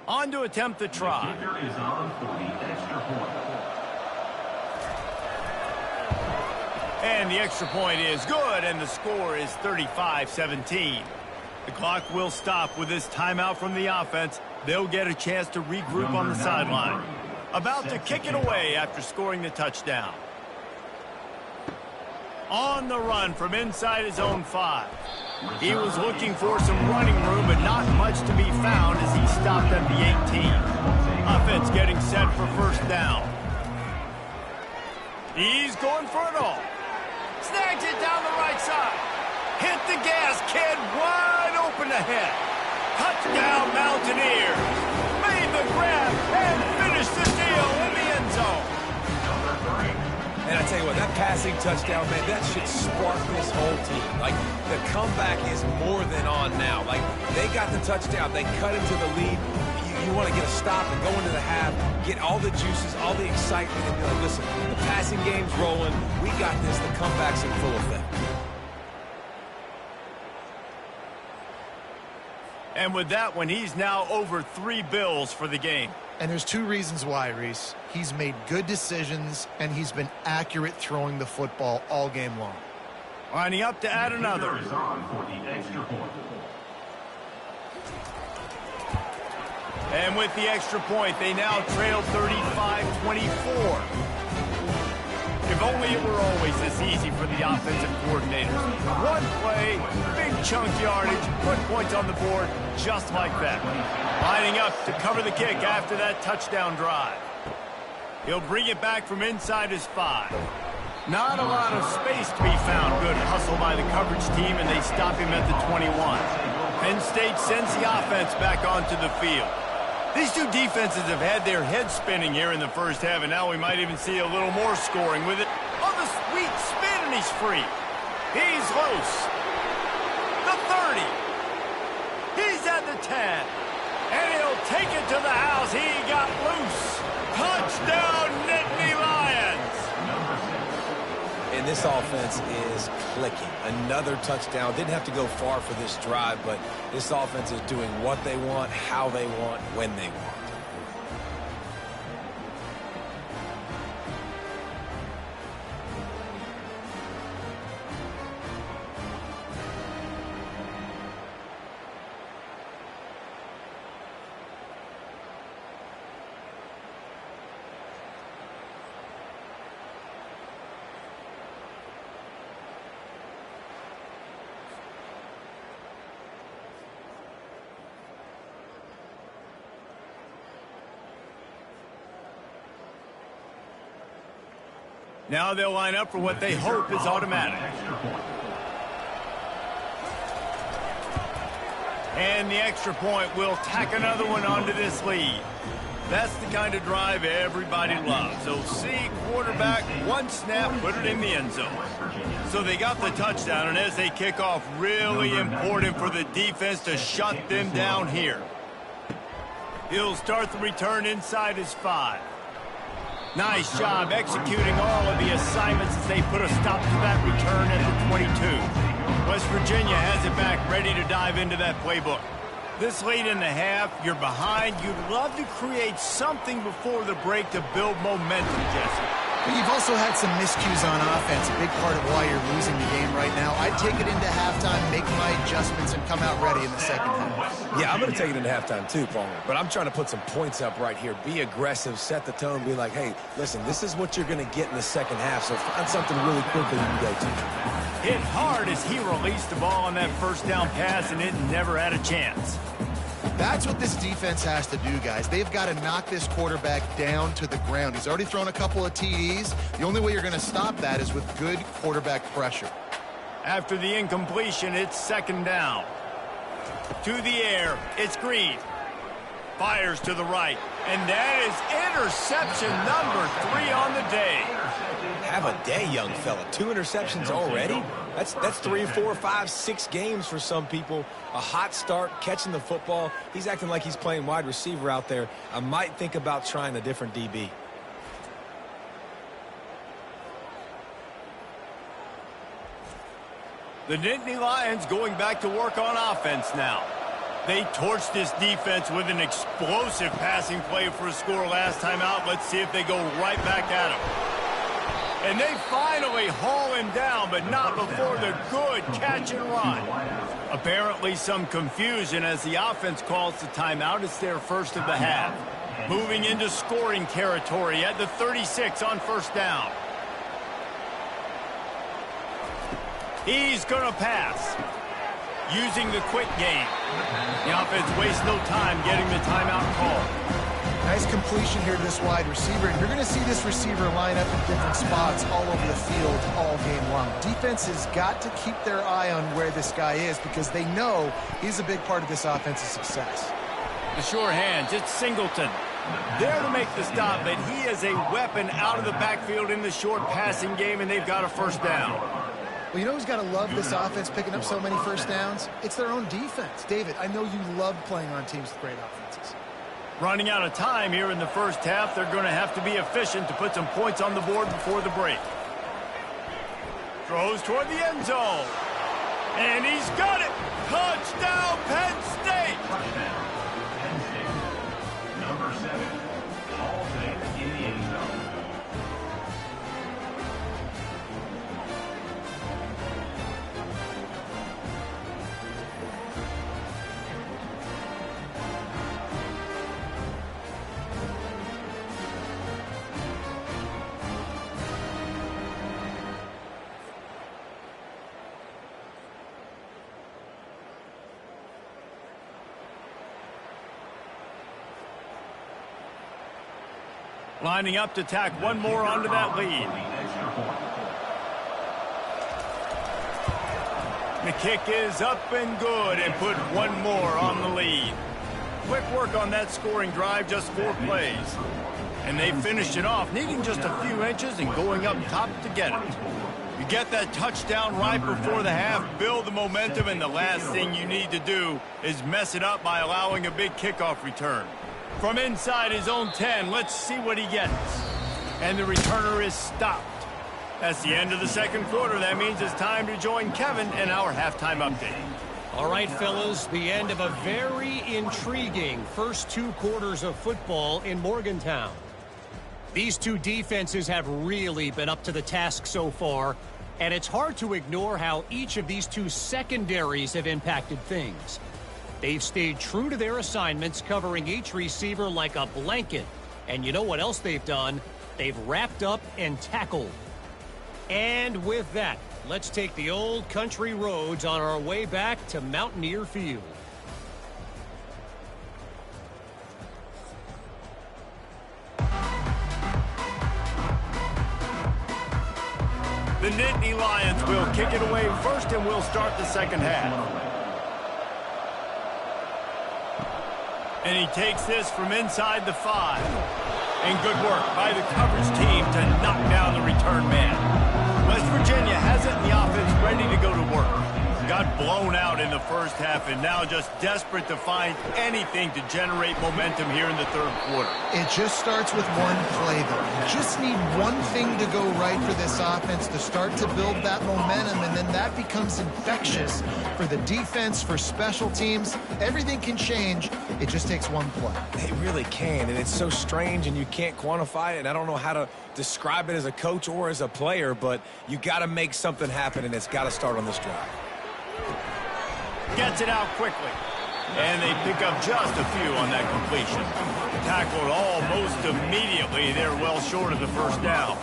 On to attempt the try. The kicker is on for the extra point. And the extra point is good, and the score is 35-17. The clock will stop with this timeout from the offense. They'll get a chance to regroup on the sideline. About to kick it away after scoring the touchdown. On the run from inside his own 5. He was looking for some running room, but not much to be found as he stopped at the 18. Offense getting set for first down. He's going for it all. Snags it down the right side. Hit the gas, kid. Wide open ahead. Touchdown, Mountaineers. Made the grab and finished the deal in the end zone. And I tell you what, that passing touchdown, man, that should spark this whole team. Like, the comeback is more than on now. Like, they got the touchdown. They cut into the lead. You want to get a stop and go into the half, get all the juices, all the excitement, and be like, listen, the passing game's rolling. We got this. The comeback's in full effect. And with that one, he's now over 3 bills for the game. And there's 2 reasons why, Reese. He's made good decisions, and he's been accurate throwing the football all game long. Lining up to add another. The kicker is on for the extra point. And with the extra point, they now trail 35-24. If only it were always this easy for the offensive coordinators. One play, big chunk yardage, put points on the board just like that. Lining up to cover the kick after that touchdown drive. He'll bring it back from inside his 5. Not a lot of space to be found. Good hustle by the coverage team, and they stop him at the 21. Penn State sends the offense back onto the field. These 2 defenses have had their heads spinning here in the first half, and now we might even see a little more scoring with it. Oh, the sweet spin, and he's free. He's loose. The 30. He's at the 10. And he'll take it to the house. He got loose. Touchdown, Nittany Lions. And this offense is clicking. Another touchdown. Didn't have to go far for this drive, but this offense is doing what they want, how they want, when they want. Now they'll line up for what they hope is automatic. And the extra point will tack another one onto this lead. That's the kind of drive everybody loves. So see, quarterback, one snap, put it in the end zone. So they got the touchdown, and as they kick off, really important for the defense to shut them down here. He'll start the return inside his 5. Nice job executing all of the assignments as they put a stop to that return at the 22. West Virginia has it back, ready to dive into that playbook. This late in the half, you're behind. You'd love to create something before the break to build momentum, Jesse. But you've also had some miscues on offense, a big part of why you're losing the game right now. I'd take it into halftime, make my adjustments, and come out ready in the second half. Yeah, I'm going to take it into halftime too, Paul. But I'm trying to put some points up right here. Be aggressive, set the tone, be like, hey, listen, this is what you're going to get in the second half, so find something really quickly you can go to. Hit hard as he released the ball on that first down pass, and it never had a chance. That's what this defense has to do, guys. They've got to knock this quarterback down to the ground. He's already thrown a couple of TDs. The only way you're going to stop that is with good quarterback pressure. After the incompletion, it's second down. To the air, it's Green. Fires to the right, and that is interception number 3 on the day. Have a day, young fella. 2 interceptions already? That's 3, 4, 5, 6 games for some people. A hot start, catching the football. He's acting like he's playing wide receiver out there. I might think about trying a different DB. The Nittany Lions going back to work on offense now. They torched this defense with an explosive passing play for a score last time out. Let's see if they go right back at him. And they finally haul him down, but not before the good catch and run. Apparently some confusion as the offense calls the timeout. It's their first of the half. Moving into scoring territory at the 36 on first down. He's going to pass. Using the quick game. The offense wastes no time getting the timeout call. Nice completion here to this wide receiver, and you're going to see this receiver line up in different spots all over the field all game long. Defense has got to keep their eye on where this guy is because they know he's a big part of this offensive success. The sure hands, it's Singleton. There to make the stop, but he is a weapon out of the backfield in the short passing game, and they've got a first down. Well, you know who's got to love this offense picking up so many first downs? It's their own defense. David, I know you love playing on teams with great offenses. Running out of time here in the first half, they're going to have to be efficient to put some points on the board before the break. Throws toward the end zone. And he's got it! Touchdown, Penn State! Touchdown, Penn State. Number 7, Hall in the end zone. Lining up to tack one more onto that lead. The kick is up and good and put one more on the lead. Quick work on that scoring drive, just 4 plays. And they finished it off, needing just a few inches and going up top to get it. You get that touchdown right before the half, build the momentum, and the last thing you need to do is mess it up by allowing a big kickoff return. From inside his own 10, let's see what he gets. And the returner is stopped. That's the end of the second quarter. That means it's time to join Kevin in our halftime update. All right, fellas, the end of a very intriguing first 2 quarters of football in Morgantown. These two defenses have really been up to the task so far, and it's hard to ignore how each of these two secondaries have impacted things. They've stayed true to their assignments, covering each receiver like a blanket. And you know what else they've done? They've wrapped up and tackled. And with that, let's take the old country roads on our way back to Mountaineer Field. The Nittany Lions will kick it away first, and we'll start the second half. And he takes this from inside the 5. And good work by the coverage team to knock down the return man. West Virginia has it, and the offense ready to go to work. Got blown out in the first half and now just desperate to find anything to generate momentum here in the third quarter. It just starts with one play, though. You just need one thing to go right for this offense to start to build that momentum, and then that becomes infectious for the defense, for special teams. Everything can change. It just takes one play. It really can, and it's so strange, and you can't quantify it, and I don't know how to describe it as a coach or as a player, but you got to make something happen, and it's got to start on this drive. Gets it out quickly. And they pick up just a few on that completion. Tackled almost immediately. They're well short of the first down.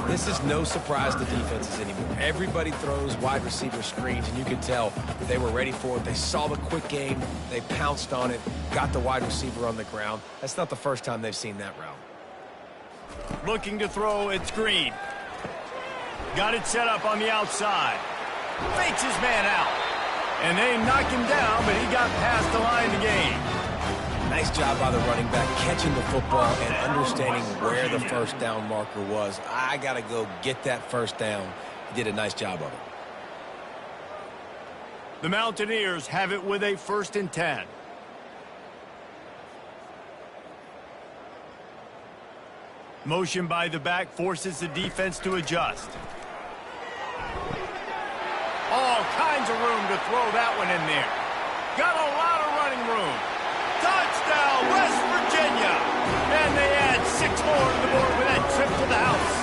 This is no surprise to defenses anymore. Everybody throws wide receiver screens, and you can tell they were ready for it. They saw the quick game. They pounced on it, got the wide receiver on the ground. That's not the first time they've seen that route. Looking to throw, it's Green. Got it set up on the outside. Fakes his man out. And they knock him down, but he got past the line to gain. Nice job by the running back, catching the football and understanding where the first down marker was. I got to go get that first down. He did a nice job of it. The Mountaineers have it with a 1st and 10. Motion by the back forces the defense to adjust. All kinds of room to throw that one in there. Got a lot of running room. Touchdown, West Virginia. And they add 6 more to the board with that trip to the house.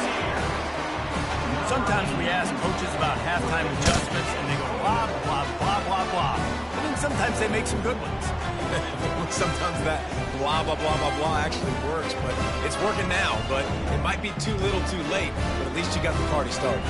Sometimes we ask coaches about halftime adjustments, and they go blah, blah, blah, blah, blah. I mean, sometimes they make some good ones. Sometimes that blah, blah, blah, blah, blah actually works, but it's working now. But it might be too little too late, but at least you got the party started.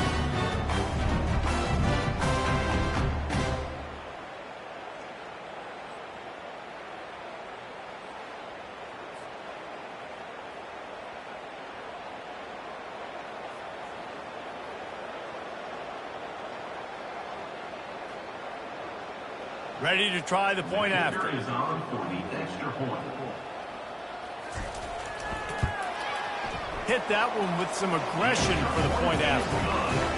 Ready to try the point after. Is on for the extra point. Hit that one with some aggression for the point after.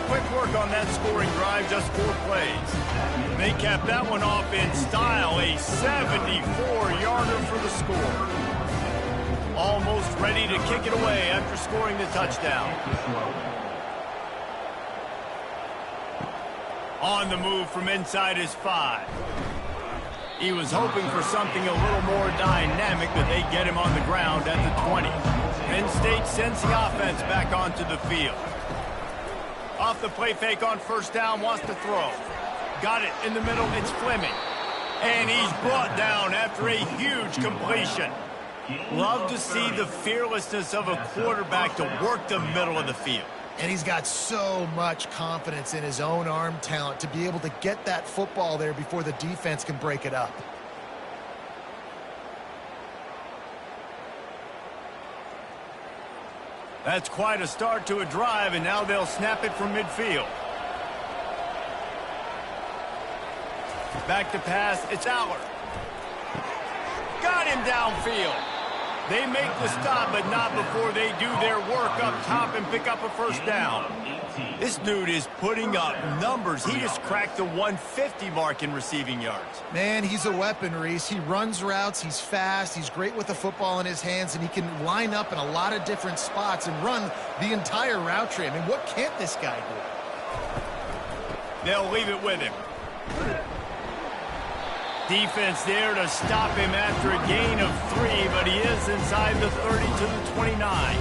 Quick work on that scoring drive, just 4 plays. They capped that one off in style, a 74-yarder for the score. Almost ready to kick it away after scoring the touchdown. On the move from inside his 5. He was hoping for something a little more dynamic, but they get him on the ground at the 20. Penn State sends the offense back onto the field. Off the play fake on 1st down, wants to throw. Got it in the middle, it's Fleming. And he's brought down after a huge completion. Love to see the fearlessness of a quarterback to work the middle of the field. And he's got so much confidence in his own arm talent to be able to get that football there before the defense can break it up. That's quite a start to a drive, and now they'll snap it from midfield. Back to pass, it's Aller. Got him downfield. They make the stop, but not before they do their work up top and pick up a 1st down. This dude is putting up numbers. He just cracked the 150 mark in receiving yards. Man, he's a weapon, Reese. He runs routes, he's fast, he's great with the football in his hands, and he can line up in a lot of different spots and run the entire route tree. I mean, what can't this guy do? They'll leave it with him. Defense there to stop him after a gain of 3, but he is inside the 30 to the 29.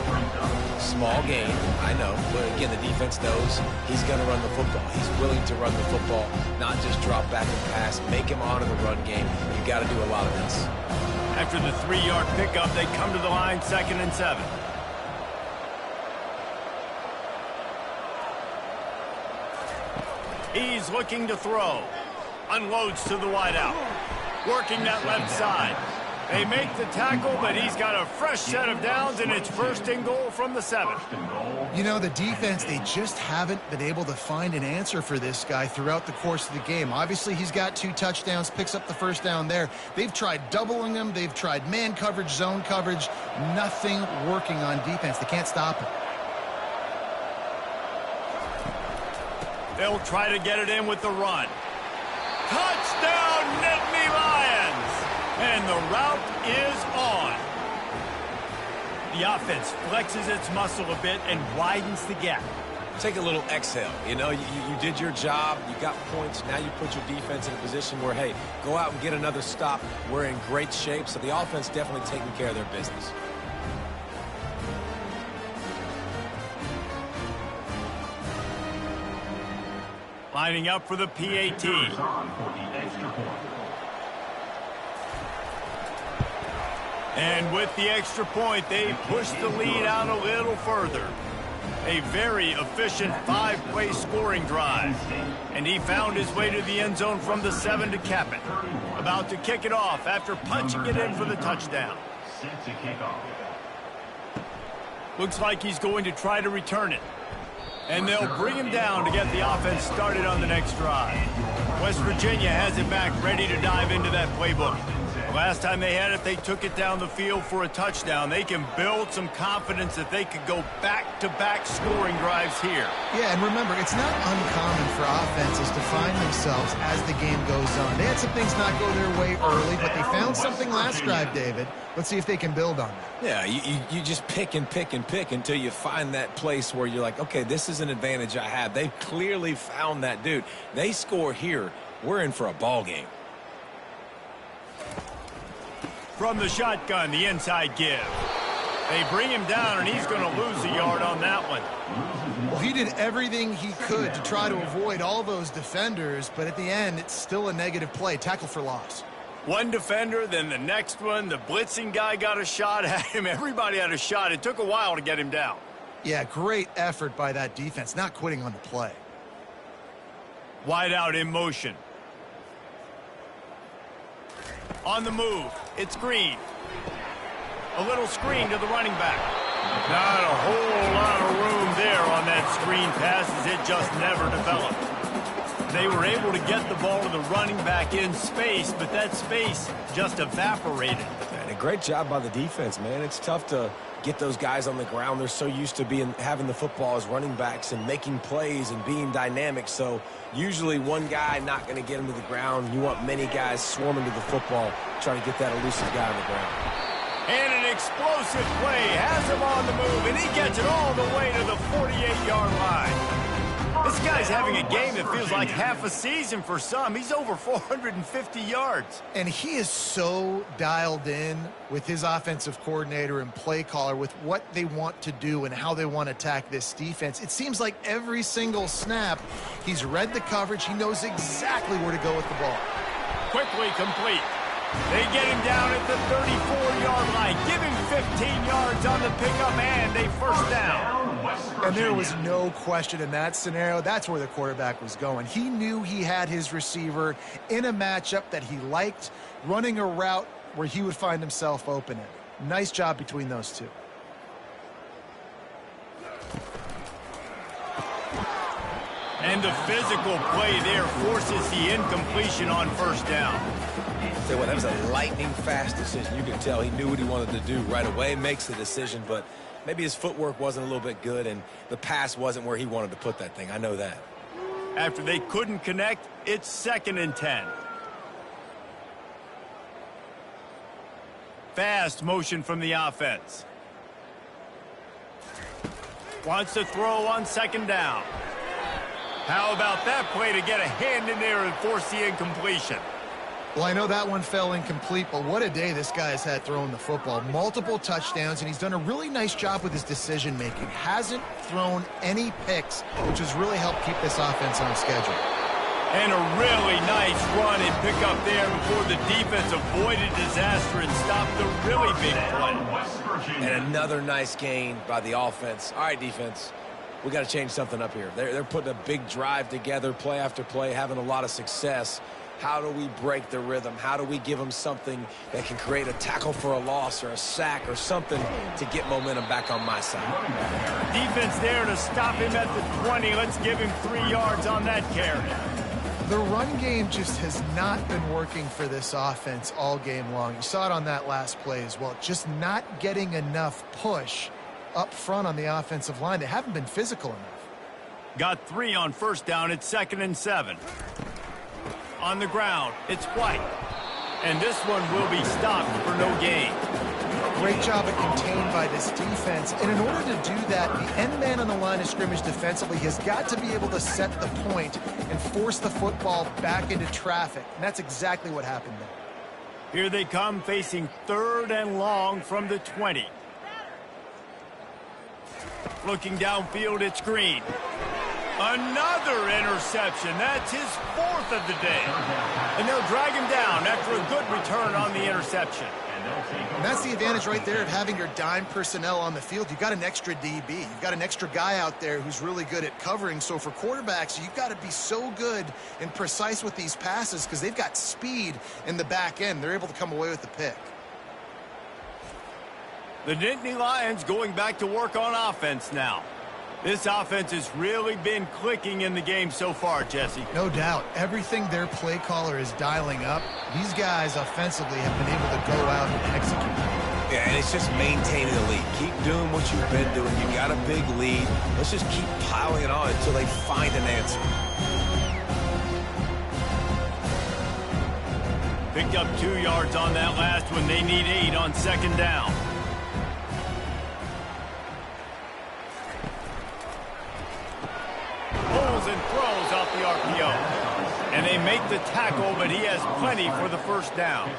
Small gain, I know, but again, the defense knows he's going to run the football. He's willing to run the football, not just drop back and pass, make him honor the run game. You got to do a lot of this. After the 3-yard pickup, they come to the line, 2nd and 7. He's looking to throw. Unloads to the wideout. Working that left side. They make the tackle, but he's got a fresh set of downs, and it's 1st and goal from the 7. You know, the defense, they just haven't been able to find an answer for this guy throughout the course of the game. Obviously, he's got 2 touchdowns, picks up the 1st down there. They've tried doubling him. They've tried man coverage, zone coverage. Nothing working on defense. They can't stop him. They'll try to get it in with the run. Touchdown, Nittany Lions! And the route is on. The offense flexes its muscle a bit and widens the gap. Take a little exhale. You know, you did your job. You got points. Now you put your defense in a position where, hey, go out and get another stop. We're in great shape. So the offense definitely taking care of their business. Lining up for the PAT. And with the extra point, they push the lead out a little further. A very efficient 5-play scoring drive. And he found his way to the end zone from the 7 to cap it. About to kick it off after punching it in for the touchdown. Set to kick off. Looks like he's going to try to return it. And they'll bring him down to get the offense started on the next drive. West Virginia has it back ready to dive into that playbook. Last time they had it, they took it down the field for a touchdown. They can build some confidence that they could go back-to-back scoring drives here. Yeah, and remember, it's not uncommon for offenses to find themselves as the game goes on. They had some things not go their way early, but they found something last drive, David. Let's see if they can build on that. Yeah, you just pick and pick and pick until you find that place where you're like, okay, this is an advantage I have. They've clearly found that, dude. They score here, we're in for a ball game. From the shotgun, the inside give. They bring him down, and he's going to lose a yard on that one. Well, he did everything he could to try to avoid all those defenders, but at the end, it's still a negative play. Tackle for loss. One defender, then the next one. The blitzing guy got a shot at him. Everybody had a shot. It took a while to get him down. Yeah, great effort by that defense, not quitting on the play. Wide out in motion. On the move, it's Green. A little screen to the running back. Not a whole lot of room there on that screen pass as it just never developed. They were able to get the ball to the running back in space, but that space just evaporated. And a great job by the defense, man. It's tough to get those guys on the ground. They're so used to having the football as running backs and making plays and being dynamic. So usually one guy not going to get him to the ground. You want many guys swarming to the football, trying to get that elusive guy on the ground. And an explosive play has him on the move, and he gets it all the way to the 48-yard line. This guy's having a game that feels like half a season for some. He's over 450 yards. And he is so dialed in with his offensive coordinator and play caller with what they want to do and how they want to attack this defense. It seems like every single snap, he's read the coverage. He knows exactly where to go with the ball. Quickly complete. They get him down at the 34-yard line. Give him 15 yards on the pickup and a first down. And there was no question in that scenario. That's where the quarterback was going. He knew he had his receiver in a matchup that he liked, running a route where he would find himself open. Nice job between those two. And the physical play there forces the incompletion on first down. Say what, that was a lightning-fast decision. You could tell he knew what he wanted to do right away, makes the decision, but maybe his footwork wasn't a little bit good, and the pass wasn't where he wanted to put that thing. I know that. After they couldn't connect, it's 2nd and 10. Fast motion from the offense. Wants to throw on 2nd down. How about that play to get a hand in there and force the incompletion? Well, I know that one fell incomplete, but what a day this guy has had throwing the football. Multiple touchdowns, and he's done a really nice job with his decision-making. Hasn't thrown any picks, which has really helped keep this offense on schedule. And a really nice run and pick up there before the defense avoided disaster and stopped the really big play. And another nice gain by the offense. All right, defense, we got to change something up here. They're putting a big drive together, play after play, having a lot of success. How do we break the rhythm? How do we give them something that can create a tackle for a loss or a sack or something to get momentum back on my side? Defense there to stop him at the 20. Let's give him 3 yards on that carry. The run game just has not been working for this offense all game long. You saw it on that last play as well. Just not getting enough push up front on the offensive line. They haven't been physical enough. Got 3 on first down. It's 2nd and 7. On the ground, it's White. And this one will be stopped for no gain. Great job at contained by this defense. And in order to do that, the end man on the line of scrimmage defensively has got to be able to set the point and force the football back into traffic. And that's exactly what happened there. Here they come, facing 3rd and long from the 20. Looking downfield, it's Green. Another interception. That's his 4th of the day. And they'll drag him down after a good return on the interception. And that's the advantage right there of having your dime personnel on the field. You've got an extra DB. You've got an extra guy out there who's really good at covering. So for quarterbacks, you've got to be so good and precise with these passes because they've got speed in the back end. They're able to come away with the pick. The Nittany Lions going back to work on offense now. This offense has really been clicking in the game so far, Jesse. No doubt. Everything their play caller is dialing up, these guys offensively have been able to go out and execute. Yeah, and it's just maintaining the lead. Keep doing what you've been doing. You got a big lead. Let's just keep piling it on until they find an answer. Picked up 2 yards on that last one. They need 8 on 2nd down. Pulls and throws off the RPO. And they make the tackle, but he has plenty for the first down.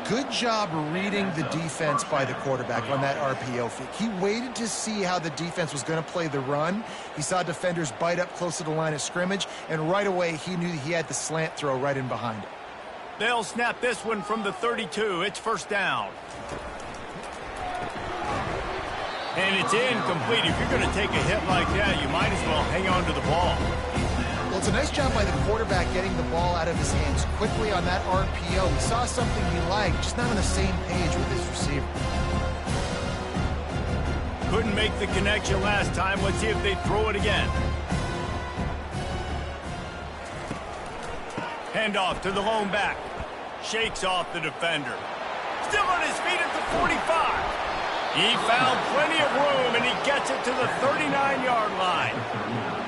Good job reading the defense by the quarterback on that RPO fake. He waited to see how the defense was going to play the run. He saw defenders bite up close to the line of scrimmage, and right away he knew he had the slant throw right in behind it. They'll snap this one from the 32. It's first down. And it's incomplete. If you're going to take a hit like that, you might as well hang on to the ball. Well, it's a nice job by the quarterback getting the ball out of his hands quickly on that RPO. He saw something he liked, just not on the same page with his receiver. Couldn't make the connection last time. Let's see if they throw it again. Handoff to the lone back. Shakes off the defender. Still on his feet at the 45. He found plenty of room, and he gets it to the 39-yard line.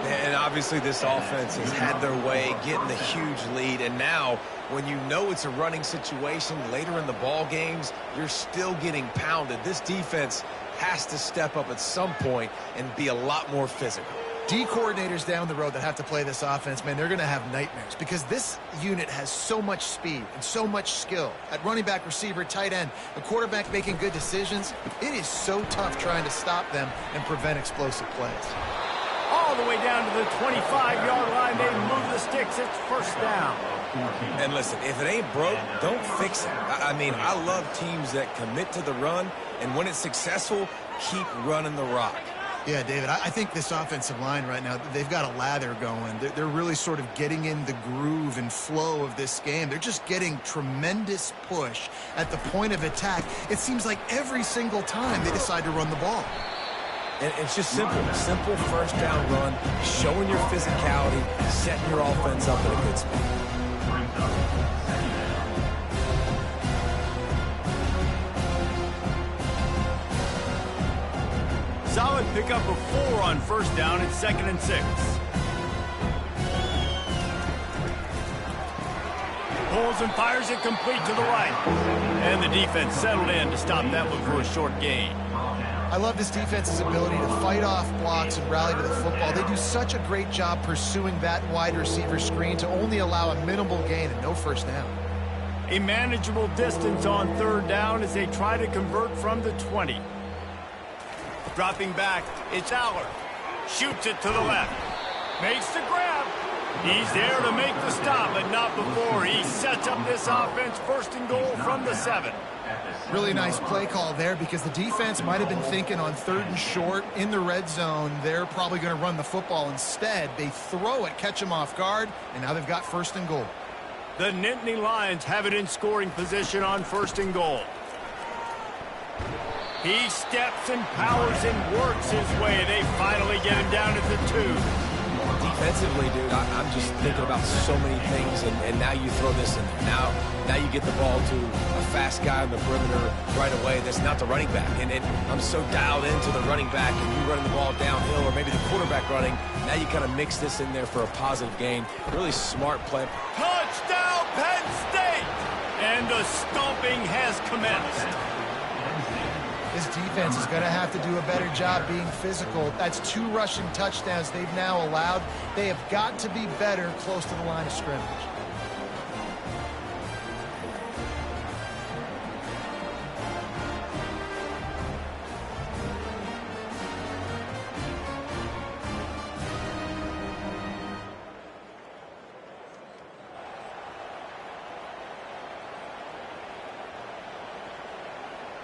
And obviously this offense has had their way, getting the huge lead. And now, when you know it's a running situation later in the ball games, you're still getting pounded. This defense has to step up at some point and be a lot more physical. D coordinators down the road that have to play this offense, man, they're going to have nightmares because this unit has so much speed and so much skill. At running back, receiver, tight end, a quarterback making good decisions, it is so tough trying to stop them and prevent explosive plays. All the way down to the 25-yard line, they move the sticks. It's first down. And listen, if it ain't broke, don't fix it. I mean, I love teams that commit to the run, and when it's successful, keep running the rock. Yeah, David, I think this offensive line right now, they've got a lather going. They're really sort of getting in the groove and flow of this game. They're just getting tremendous push at the point of attack. It seems like every single time they decide to run the ball. And it's just simple. Simple first down run, showing your physicality, setting your offense up in a good spot. Solid pickup of 4 on first down. It's 2nd and 6. Pulls and fires it complete to the right. And the defense settled in to stop that one for a short gain. I love this defense's ability to fight off blocks and rally to the football. They do such a great job pursuing that wide receiver screen to only allow a minimal gain and no first down. A manageable distance on 3rd down as they try to convert from the 20. Dropping back, it's Allard. Shoots it to the left. Makes the grab. He's there to make the stop, but not before. He sets up this offense 1st and goal from the 7. Really nice play call there because the defense might have been thinking on 3rd and short in the red zone. They're probably going to run the football instead. They throw it, catch them off guard, and now they've got 1st and goal. The Nittany Lions have it in scoring position on 1st and goal. He steps and powers and works his way. They finally get him down at the 2. Defensively, dude, I'm just thinking about so many things, and now you throw this in there. Now you get the ball to a fast guy on the perimeter right away that's not the running back. And I'm so dialed into the running back, and you running the ball downhill, or maybe the quarterback running. Now you kind of mix this in there for a positive gain. Really smart play. Touchdown, Penn State! And the stomping has commenced. This defense is going to have to do a better job being physical. That's 2 rushing touchdowns they've now allowed. They have got to be better close to the line of scrimmage.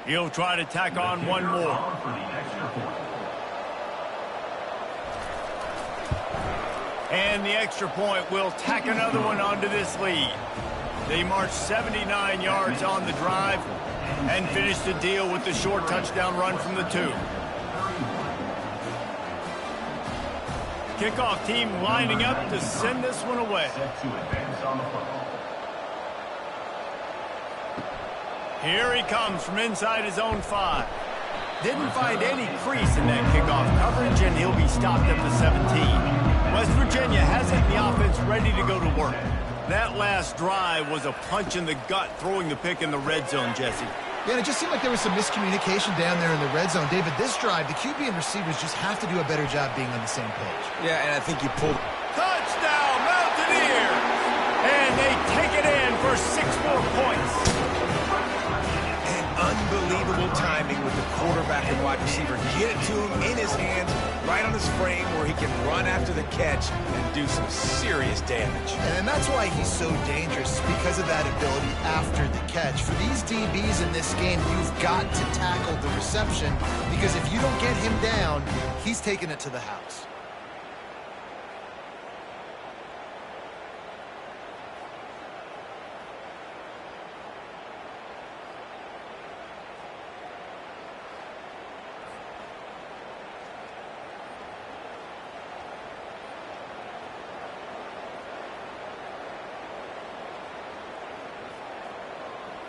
He'll try to tack on one more. And the extra point will tack another one onto this lead. They march 79 yards on the drive and finish the deal with the short touchdown run from the 2. Kickoff team lining up to send this one away. Here he comes from inside his own 5. Didn't find any crease in that kickoff coverage, and he'll be stopped at the 17. West Virginia has it in the offense ready to go to work. That last drive was a punch in the gut, throwing the pick in the red zone, Jesse. Yeah, and it just seemed like there was some miscommunication down there in the red zone. David, this drive, the QB and receivers just have to do a better job being on the same page. Yeah, and I think you pulled. Touchdown, Mountaineers! And they take it in for 6 more points. Unbelievable timing with the quarterback and wide receiver. Get it to him in his hands, right on his frame, where he can run after the catch and do some serious damage. And that's why he's so dangerous, because of that ability after the catch. For these DBs in this game, you've got to tackle the reception, because if you don't get him down, he's taking it to the house.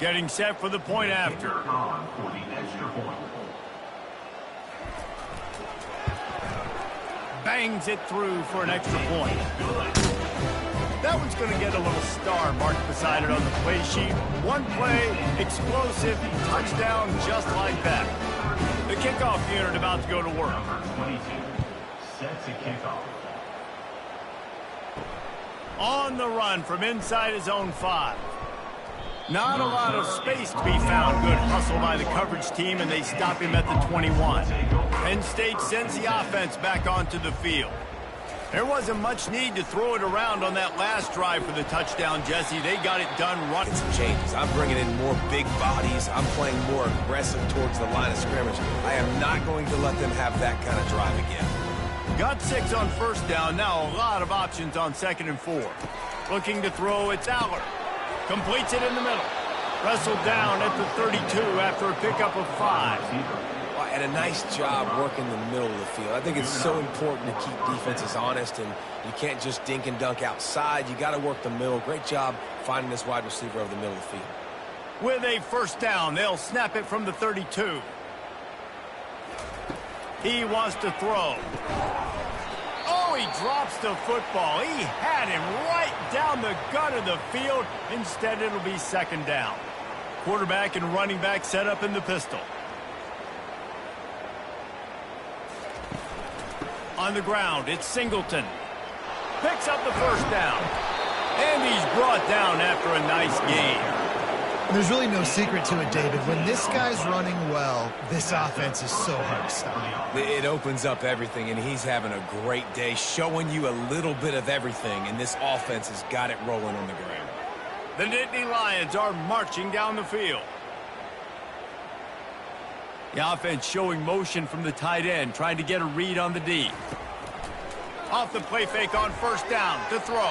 Getting set for the point after. Bangs it through for an extra point. That one's going to get a little star marked beside it on the play sheet. One play, explosive, touchdown just like that. The kickoff unit about to go to work. Number 22 sets a kickoff. On the run from inside his own 5. Not a lot of space to be found. Good hustle by the coverage team, and they stop him at the 21. Penn State sends the offense back onto the field. There wasn't much need to throw it around on that last drive for the touchdown, Jesse. They got it done running. Some changes. I'm bringing in more big bodies. I'm playing more aggressive towards the line of scrimmage. I am not going to let them have that kind of drive again. Got 6 on first down. Now a lot of options on 2nd and 4. Looking to throw, it's Aller. Completes it in the middle. Wrestled down at the 32 after a pickup of 5. And a nice job working the middle of the field. I think it's so important to keep defenses honest, and you can't just dink and dunk outside. You got to work the middle. Great job finding this wide receiver over the middle of the field. With a first down, they'll snap it from the 32. He wants to throw. Oh, he drops the football. He had him right down the gut of the field. Instead, it'll be 2nd down. Quarterback and running back set up in the pistol. On the ground, it's Singleton. Picks up the first down. And he's brought down after a nice game. There's really no secret to it, David. When this guy's running well, this offense is so hard to stop. It opens up everything, and he's having a great day, showing you a little bit of everything, and this offense has got it rolling on the ground. The Nittany Lions are marching down the field. The offense showing motion from the tight end, trying to get a read on the D. Off the play fake on first down to throw.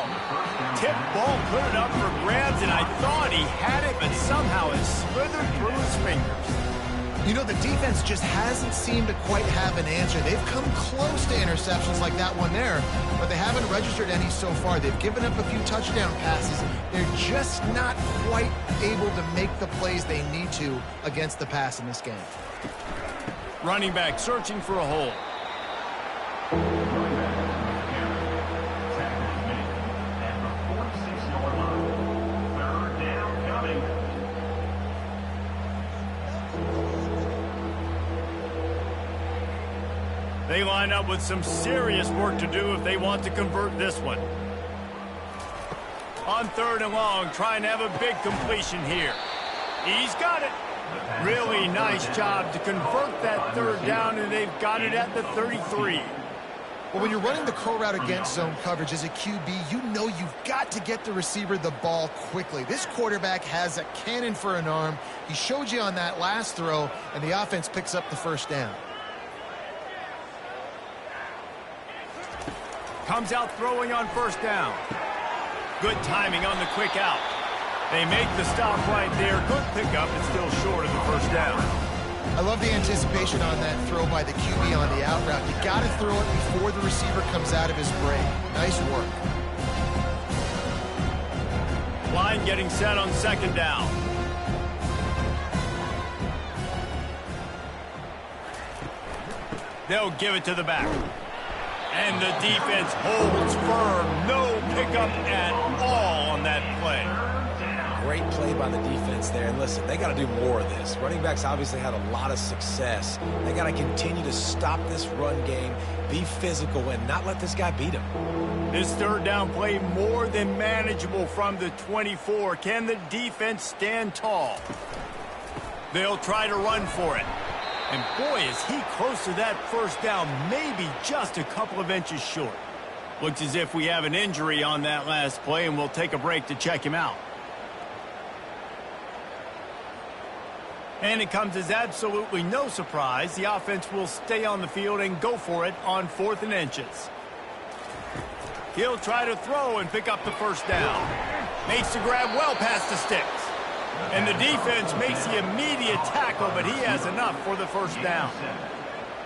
Tip ball, put it up for grabs, and I thought he had it, but somehow it slithered through his fingers. You know, the defense just hasn't seemed to quite have an answer. They've come close to interceptions like that one there, but they haven't registered any so far. They've given up a few touchdown passes. They're just not quite able to make the plays they need to against the pass in this game. Running back searching for a hole. They line up with some serious work to do if they want to convert this one. On 3rd and long, trying to have a big completion here. He's got it. Really nice job to convert that 3rd down, and they've got it at the 33. Well, when you're running the curl route against zone coverage as a QB, you know you've got to get the receiver the ball quickly. This quarterback has a cannon for an arm. He showed you on that last throw, and the offense picks up the 1st down. Comes out throwing on 1st down. Good timing on the quick out. They make the stop right there. Good pickup, but still short of the 1st down. I love the anticipation on that throw by the QB on the out route. You got to throw it before the receiver comes out of his break. Nice work. Line getting set on 2nd down. They'll give it to the back. And the defense holds firm. No pickup at all on that play. Great play by the defense there. And listen, they got to do more of this. Running backs obviously had a lot of success. They got to continue to stop this run game, be physical, and not let this guy beat him. This 3rd down play more than manageable from the 24. Can the defense stand tall? They'll try to run for it. And boy, is he close to that 1st down, maybe just a couple of inches short. Looks as if we have an injury on that last play, and we'll take a break to check him out. And it comes as absolutely no surprise. The offense will stay on the field and go for it on 4th and inches. He'll try to throw and pick up the 1st down. Makes the grab well past the sticks. And the defense makes the immediate tackle, but he has enough for the 1st down.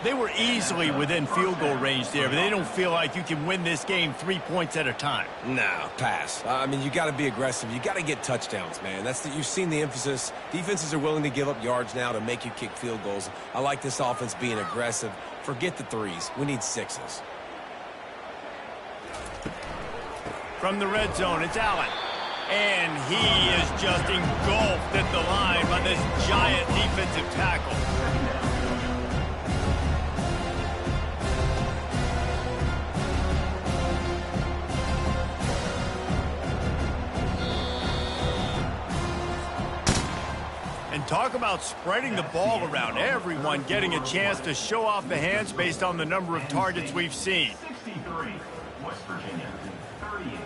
They were easily within field goal range there, but they don't feel like you can win this game 3 points at a time. No, pass. I mean, you got to be aggressive. You got to get touchdowns, man. You've seen the emphasis. Defenses are willing to give up yards now to make you kick field goals. I like this offense being aggressive. Forget the 3s. We need 6s. From the red zone, it's Allen. And he is just engulfed at the line by this giant defensive tackle. And talk about spreading the ball around. Everyone getting a chance to show off the hands based on the number of targets we've seen. 63, West Virginia, 38.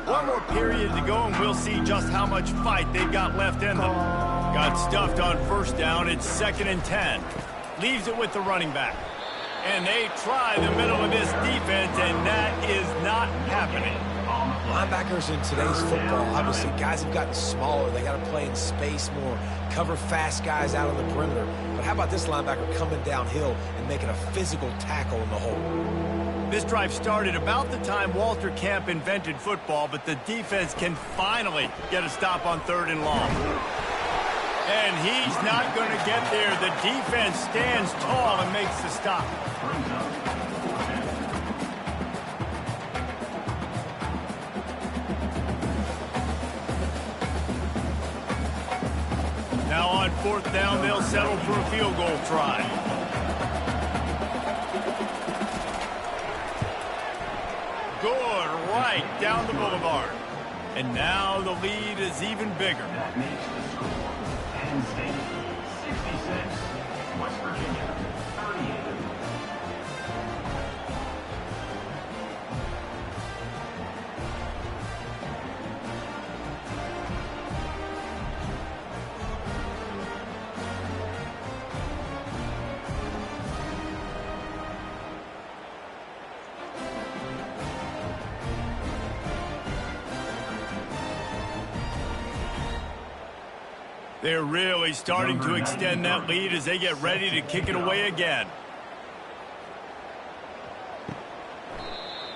One more period to go, and we'll see just how much fight they've got left in them. Got stuffed on 1st down. It's 2nd and 10. Leaves it with the running back. And they try the middle of this defense, and that is not happening. Linebackers in today's football, obviously, guys have gotten smaller. They got to play in space more, cover fast guys out on the perimeter. But how about this linebacker coming downhill and making a physical tackle in the hole? This drive started about the time Walter Camp invented football, but the defense can finally get a stop on 3rd and long. And he's not going to get there. The defense stands tall and makes the stop. Now on 4th down, they'll settle for a field goal try. Good, right down the boulevard. And now the lead is even bigger. That makes the score Penn State 66, West Virginia 38. They're really starting to extend that lead as they get ready to kick it away again.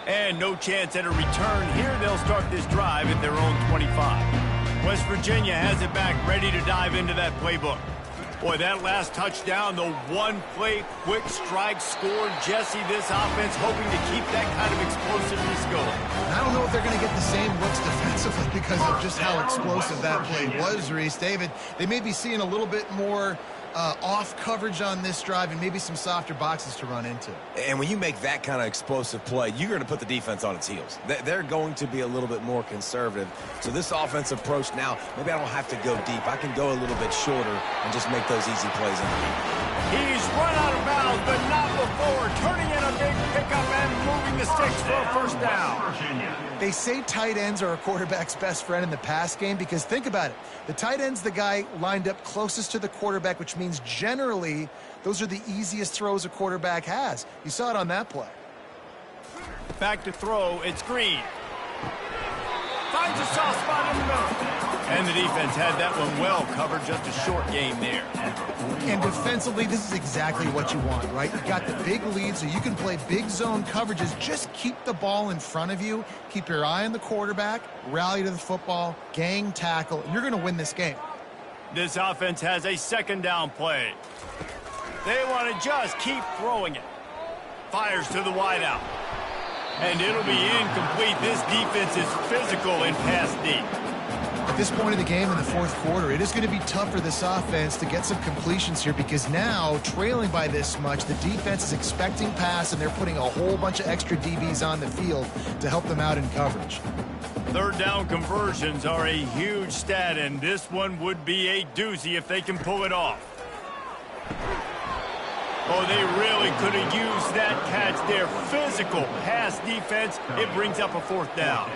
And no chance at a return here. They'll start this drive at their own 25. West Virginia has it back, ready to dive into that playbook. Boy, that last touchdown, the one-play quick strike score. Jesse, this offense hoping to keep that kind of explosiveness going. I don't know if they're going to get the same looks defensively because of just how explosive that play was, Reese. David, they may be seeing a little bit more off coverage on this drive and maybe some softer boxes to run into. And when you make that kind of explosive play, you're going to put the defense on its heels. They're going to be a little bit more conservative. So this offensive approach now, maybe I don't have to go deep. I can go a little bit shorter and just make those easy plays underneath. He's run out of bounds, but not before. Turning in a big pickup and moving the sticks for a first down. They say tight ends are a quarterback's best friend in the pass game because think about it. The tight end's the guy lined up closest to the quarterback, which means generally those are the easiest throws a quarterback has. You saw it on that play. Back to throw. It's Green. Finds a soft spot in the middle. And the defense had that one well covered. Just a short game there. And defensively, this is exactly what you want, right? You got the big lead, so you can play big zone coverages. Just keep the ball in front of you. Keep your eye on the quarterback. Rally to the football. Gang tackle. You're going to win this game. This offense has a second down play. They want to just keep throwing it. Fires to the wideout. And it'll be incomplete. This defense is physical in pass deep. At this point of the game in the fourth quarter, it is going to be tough for this offense to get some completions here because now, trailing by this much, the defense is expecting pass, and they're putting a whole bunch of extra DBs on the field to help them out in coverage. Third down conversions are a huge stat, and this one would be a doozy if they can pull it off. Oh, they really could have used that catch there. Physical pass defense. It brings up a fourth down.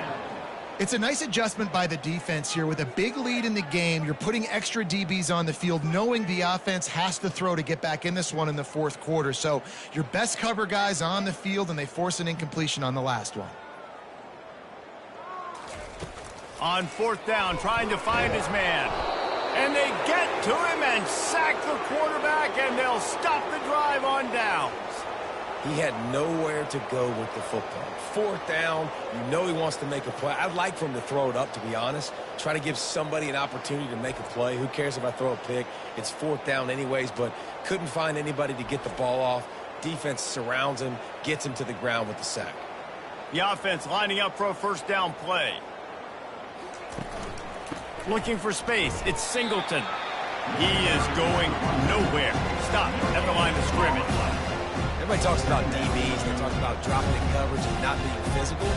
It's a nice adjustment by the defense here. With a big lead in the game, you're putting extra DBs on the field, knowing the offense has to throw to get back in this one in the fourth quarter. So your best cover guys on the field, and they force an incompletion on the last one. On fourth down, trying to find his man. And they get to him and sack the quarterback, and they'll stop the drive on downs. He had nowhere to go with the football. Fourth down, you know he wants to make a play. I'd like for him to throw it up, to be honest. Try to give somebody an opportunity to make a play. Who cares if I throw a pick? It's fourth down anyways, but couldn't find anybody to get the ball off. Defense surrounds him, gets him to the ground with the sack. The offense lining up for a first down play. Looking for space. It's Singleton. He is going nowhere. Stop at the line of scrimmage. Everybody talks about DBs. They talk about dropping in coverage and not being physical.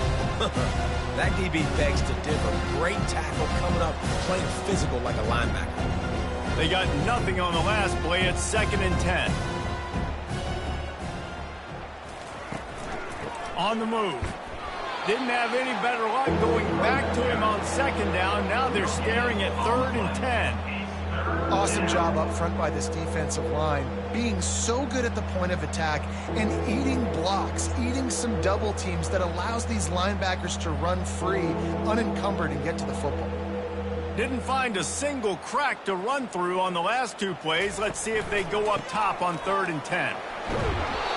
That DB begs to differ. Great tackle coming up, playing physical like a linebacker. They got nothing on the last play. It's 2nd and 10. On the move. Didn't have any better luck going back to him on second down. Now they're staring at 3rd and 10. Awesome job up front by this defensive line, being so good at the point of attack and eating blocks, eating some double teams that allows these linebackers to run free, unencumbered, and get to the football. Didn't find a single crack to run through on the last two plays. Let's see if they go up top on 3rd and 10.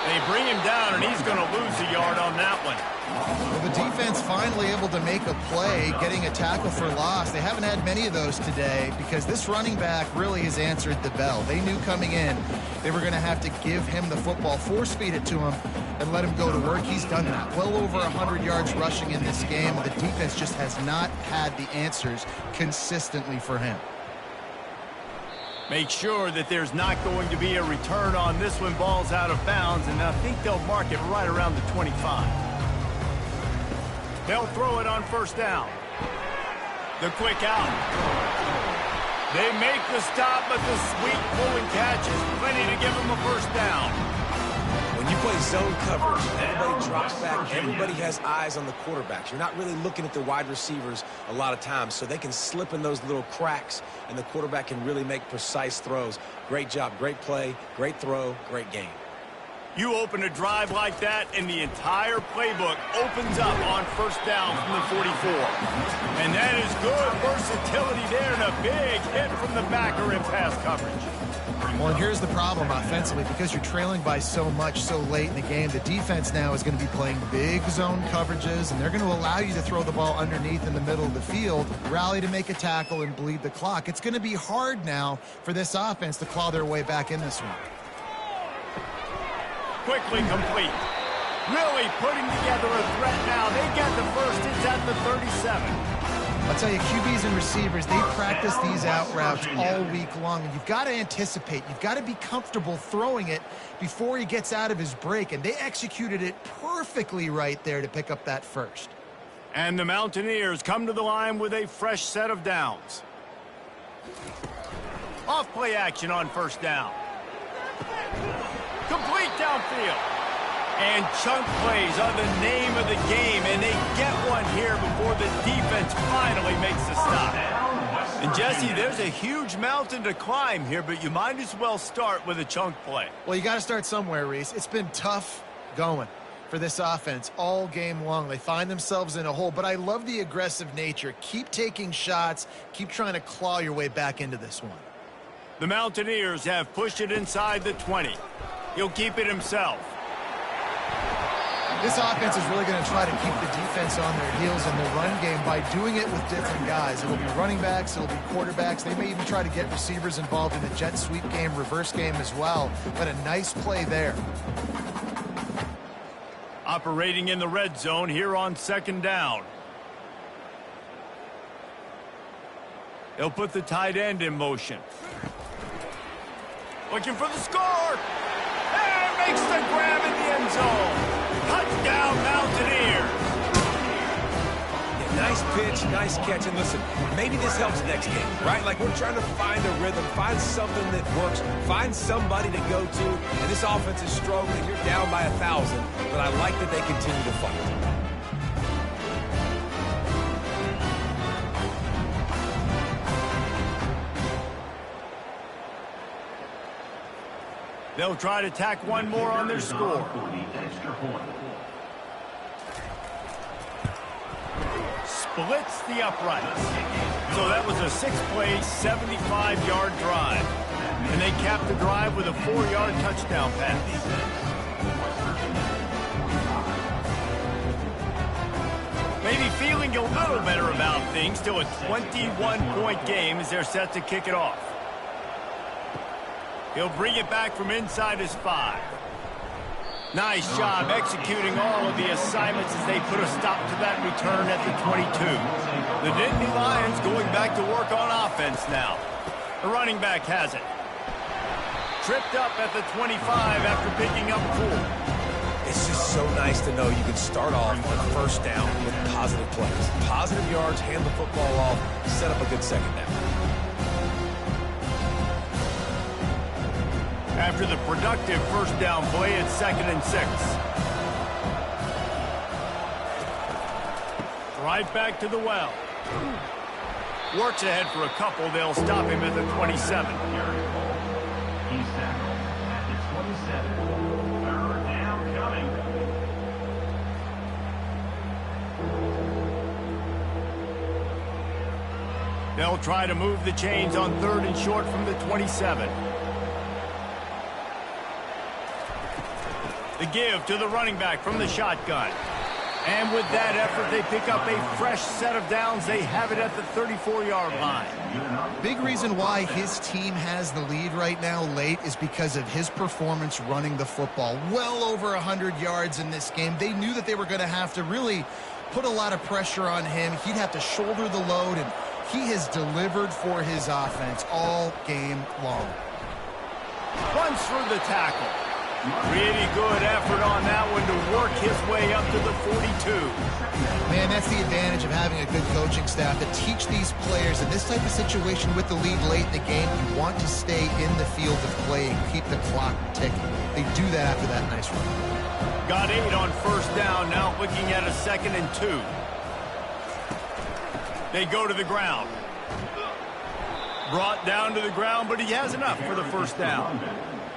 They bring him down, and he's going to lose a yard on that one. Well, the defense finally able to make a play, getting a tackle for loss. They haven't had many of those today because this running back really has answered the bell. They knew coming in they were going to have to give him the football, force feed it to him, and let him go to work. He's done that. Well over 100 yards rushing in this game. The defense just has not had the answers consistently for him. Make sure that there's not going to be a return on this one. Ball's out of bounds, and I think they'll mark it right around the 25. They'll throw it on first down. The quick out. They make the stop, but the sweet pulling catch is plenty to give them a first down. When you play zone coverage, everybody drops back. Everybody has eyes on the quarterbacks. You're not really looking at the wide receivers a lot of times, so they can slip in those little cracks, and the quarterback can really make precise throws. Great job, great play, great throw, great game. You open a drive like that, and the entire playbook opens up on first down from the 44. And that is good versatility there, and a big hit from the backer in pass coverage. Well, and here's the problem offensively. Because you're trailing by so much so late in the game, the defense now is going to be playing big zone coverages, and they're going to allow you to throw the ball underneath in the middle of the field, rally to make a tackle, and bleed the clock. It's going to be hard now for this offense to claw their way back in this one. Quickly complete. Really putting together a threat now. They get the first. It's at the 37. I'll tell you, QBs and receivers, they practice these out routes all week long, and you've got to anticipate. You've got to be comfortable throwing it before he gets out of his break, and they executed it perfectly right there to pick up that first. And the Mountaineers come to the line with a fresh set of downs. Off play action on first down. Complete downfield. And chunk plays are the name of the game, and they get one here before the defense finally makes the stop. And Jesse, there's a huge mountain to climb here, but you might as well start with a chunk play. Well, you got to start somewhere, Reese. It's been tough going for this offense all game long. They find themselves in a hole, but I love the aggressive nature. Keep taking shots. Keep trying to claw your way back into this one. The Mountaineers have pushed it inside the 20. He'll keep it himself. This offense is really going to try to keep the defense on their heels in the run game by doing it with different guys. It'll be running backs, it'll be quarterbacks. They may even try to get receivers involved in the jet sweep game, reverse game as well. But a nice play there. Operating in the red zone here on second down. They'll put the tight end in motion. Looking for the score. And makes the grab in the end zone. Touchdown, Mountaineers. Yeah, nice pitch, nice catch. And listen, maybe this helps next game, right? Like we're trying to find a rhythm, find something that works, find somebody to go to. And this offense is struggling. You're down by 1,000, but I like that they continue to fight. They'll try to tack one more on their score. Splits the uprights. So that was a 6-play, 75-yard drive. And they capped the drive with a 4-yard touchdown pass. Maybe feeling a little better about things. Still a 21-point game as they're set to kick it off. He'll bring it back from inside his 5. Nice job executing all of the assignments as they put a stop to that return at the 22. The Nittany Lions going back to work on offense now. The running back has it. Tripped up at the 25 after picking up 4. It's just so nice to know you can start off on first down with positive plays. Positive yards, hand the football off, set up a good second down. After the productive first down play, it's 2nd and 6. Right back to the well. Works ahead for a couple. They'll stop him at the 27. He's tackled at the 27. Third down coming. They'll try to move the chains on 3rd and short from the 27. The give to the running back from the shotgun. And with that effort, they pick up a fresh set of downs. They have it at the 34-yard line. Big reason why his team has the lead right now late is because of his performance running the football. Well over 100 yards in this game. They knew that they were going to have to really put a lot of pressure on him. He'd have to shoulder the load, and he has delivered for his offense all game long. Runs through the tackle. Really good effort on that one to work his way up to the 42. Man, that's the advantage of having a good coaching staff to teach these players in this type of situation with the lead late in the game. You want to stay in the field of play and keep the clock ticking. They do that after that nice run. Got 8 on first down, now looking at a 2nd and 2. They go to the ground. Brought down to the ground, but he has enough for the first down.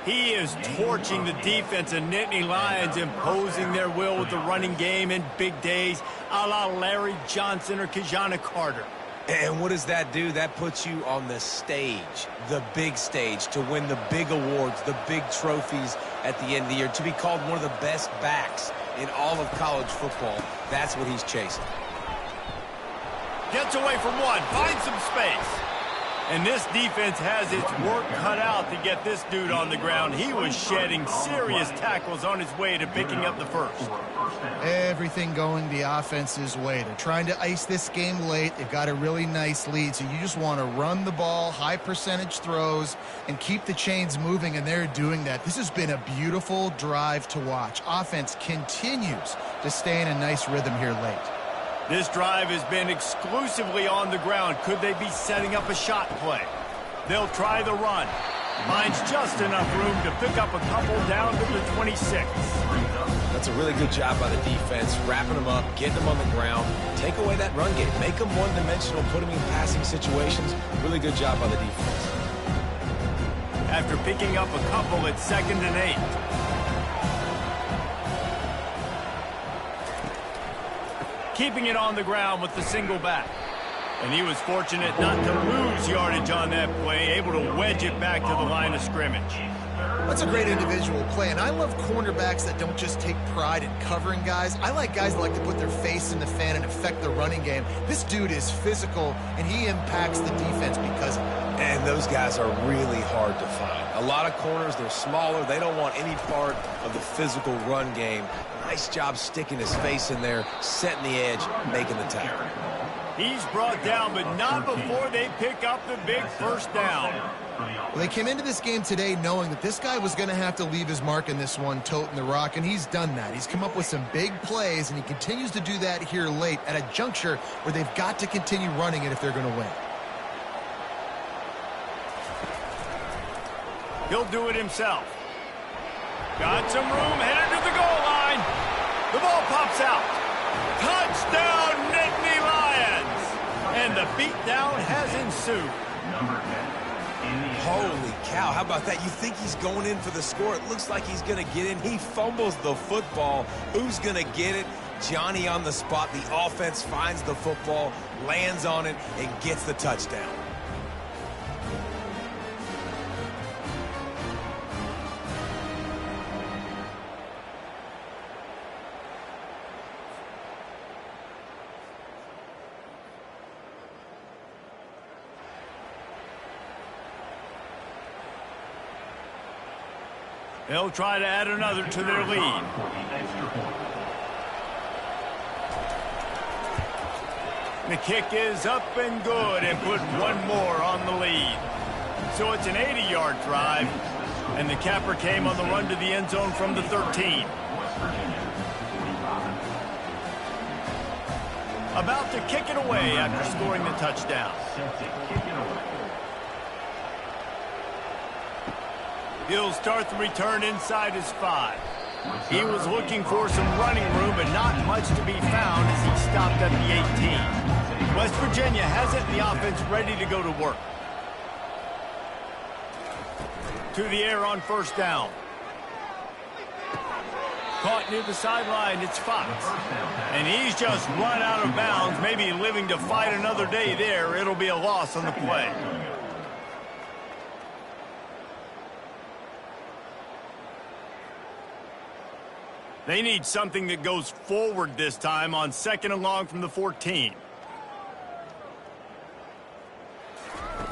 He is torching the defense of Nittany Lions, imposing their will with the running game in big days, a la Larry Johnson or Kajana Carter. And what does that do? That puts you on the stage, the big stage, to win the big awards, the big trophies at the end of the year, to be called one of the best backs in all of college football. That's what he's chasing. Gets away from one, finds some space. And this defense has its work cut out to get this dude on the ground. He was shedding serious tackles on his way to picking up the first. Everything going the offense's way. They're trying to ice this game late. They've got a really nice lead, so you just want to run the ball, high percentage throws, and keep the chains moving, and they're doing that. This has been a beautiful drive to watch. Offense continues to stay in a nice rhythm here late. This drive has been exclusively on the ground. Could they be setting up a shot play? They'll try the run. Finds just enough room to pick up a couple down to the 26. That's a really good job by the defense, wrapping them up, getting them on the ground, take away that run game, make them one-dimensional, put them in passing situations. Really good job by the defense. After picking up a couple, it's 2nd and 8. Keeping it on the ground with the single back. And he was fortunate not to lose yardage on that play, able to wedge it back to the line of scrimmage. That's a great individual play, and I love cornerbacks that don't just take pride in covering guys. I like guys that like to put their face in the fan and affect the running game. This dude is physical, and he impacts the defense because of it. And those guys are really hard to find. A lot of corners, they're smaller. They don't want any part of the physical run game. Nice job sticking his face in there, setting the edge, making the tackle. He's brought down, but not before they pick up the big first down. Well, they came into this game today knowing that this guy was going to have to leave his mark in this one, toting the rock, and he's done that. He's come up with some big plays, and he continues to do that here late at a juncture where they've got to continue running it if they're going to win. He'll do it himself. Got some room, headed to the goal line. The ball pops out. Touchdown, Nittany Lions! And the beatdown has ensued. Holy cow, how about that? You think he's going in for the score. It looks like he's going to get in. He fumbles the football. Who's going to get it? Johnny on the spot. The offense finds the football, lands on it, and gets the touchdown. They'll try to add another to their lead. The kick is up and good and put one more on the lead. So it's an 80-yard drive, and the capper came on the run to the end zone from the 13. About to kick it away after scoring the touchdown. He'll start the return inside his 5. He was looking for some running room, but not much to be found as he stopped at the 18. West Virginia has it in the offense ready to go to work. To the air on first down. Caught near the sideline, it's Fox. And he's just run out of bounds, maybe living to fight another day there. It'll be a loss on the play. They need something that goes forward this time on 2nd and long from the 14.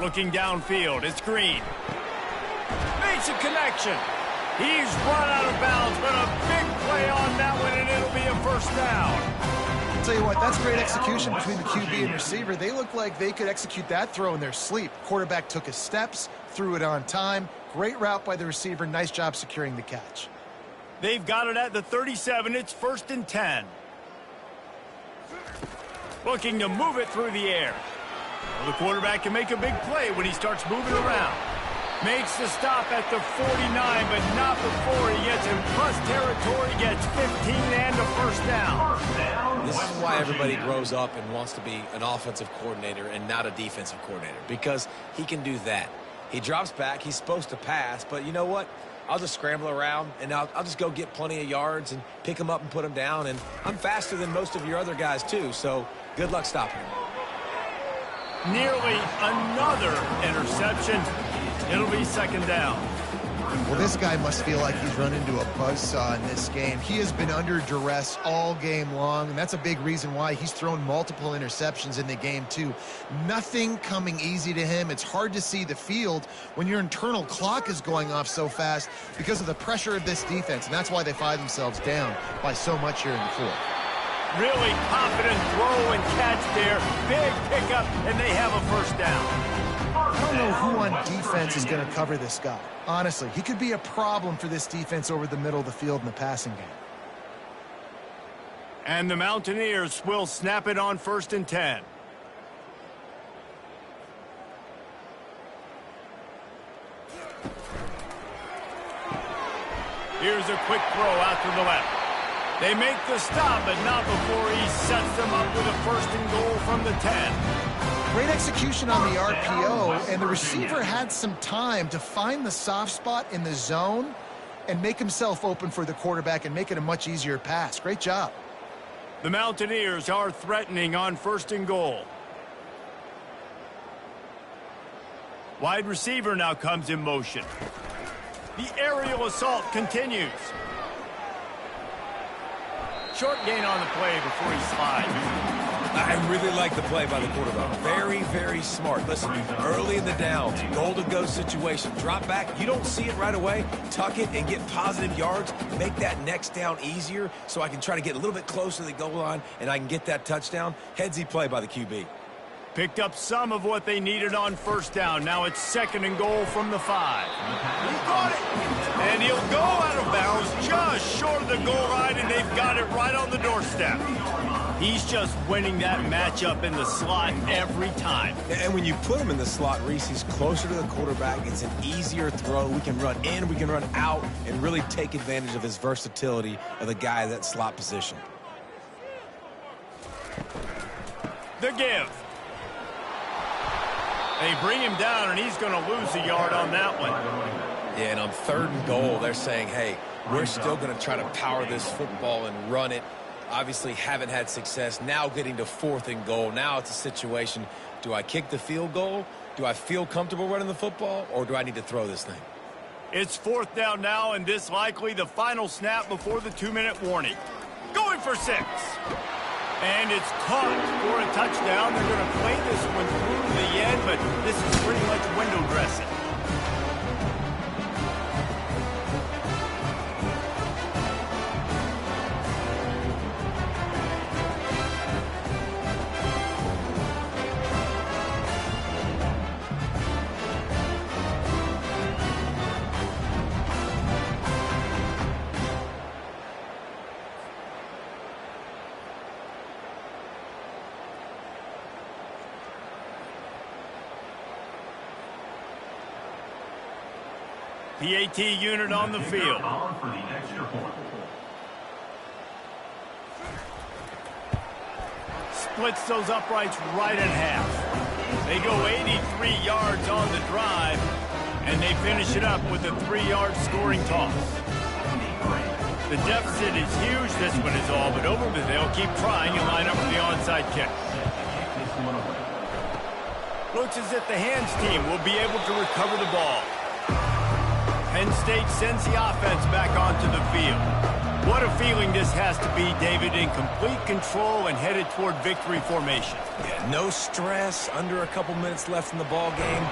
Looking downfield, it's Green. Makes a connection. He's run out of bounds, but a big play on that one, and it'll be a first down. I'll tell you what, that's great execution between the QB and receiver. They look like they could execute that throw in their sleep. Quarterback took his steps, threw it on time. Great route by the receiver. Nice job securing the catch. They've got it at the 37. It's 1st and 10. Looking to move it through the air. Well, the quarterback can make a big play when he starts moving around. Makes the stop at the 49, but not before he gets in plus territory, gets 15 and a first down. This is why everybody grows up and wants to be an offensive coordinator and not a defensive coordinator, because he can do that. He drops back, he's supposed to pass, but you know what? I'll just scramble around, and I'll just go get plenty of yards and pick them up and put them down, and I'm faster than most of your other guys too, so good luck stopping him. Nearly another interception. It'll be second down. Well, this guy must feel like he's run into a buzzsaw in this game. He has been under duress all game long, and that's a big reason why he's thrown multiple interceptions in the game, too. Nothing coming easy to him. It's hard to see the field when your internal clock is going off so fast because of the pressure of this defense, and that's why they find themselves down by so much here in the fourth. Really confident throw and catch there. Big pickup, and they have a first down. I don't know who on defense is going to cover this guy. Honestly, he could be a problem for this defense over the middle of the field in the passing game. And the Mountaineers will snap it on 1st and 10. Here's a quick throw out to the left. They make the stop, but not before he sets them up with a 1st and goal from the 10. Great execution on the RPO, and the receiver had some time to find the soft spot in the zone and make himself open for the quarterback and make it a much easier pass. Great job. The Mountaineers are threatening on 1st and goal. Wide receiver now comes in motion. The aerial assault continues. Short gain on the play before he slides. I really like the play by the quarterback. Very, very smart. Listen, early in the downs, goal-to-go situation. Drop back. You don't see it right away. Tuck it and get positive yards. Make that next down easier so I can try to get a little bit closer to the goal line and I can get that touchdown. Headsy play by the QB. Picked up some of what they needed on 1st down. Now it's 2nd and goal from the 5. He got it. And he'll go out of bounds just short of the goal line, and they've got it right on the doorstep. He's just winning that matchup in the slot every time. And when you put him in the slot, Reese, he's closer to the quarterback. It's an easier throw. We can run in, we can run out, and really take advantage of his versatility of the guy in that slot position. The give. They bring him down, and he's going to lose a yard on that one. Yeah, and on 3rd and goal, they're saying, hey, we're still going to try to power this football and run it. Obviously haven't had success. Now getting to 4th and goal. Now it's a situation, do I kick the field goal? Do I feel comfortable running the football, or do I need to throw this thing? It's 4th down now, and this likely the final snap before the 2-minute warning. Going for 6. And it's caught for a touchdown. They're going to play this one through to the end, but this is pretty much window dressing. PAT unit on the field. Splits those uprights right in half. They go 83 yards on the drive, and they finish it up with a 3-yard scoring toss. The deficit is huge. This one is all but over, but they'll keep trying and line up for the onside kick. Looks as if the hands team will be able to recover the ball. Penn State sends the offense back onto the field. What a feeling this has to be, David, in complete control and headed toward victory formation. Yeah, no stress, under a couple minutes left in the ball game,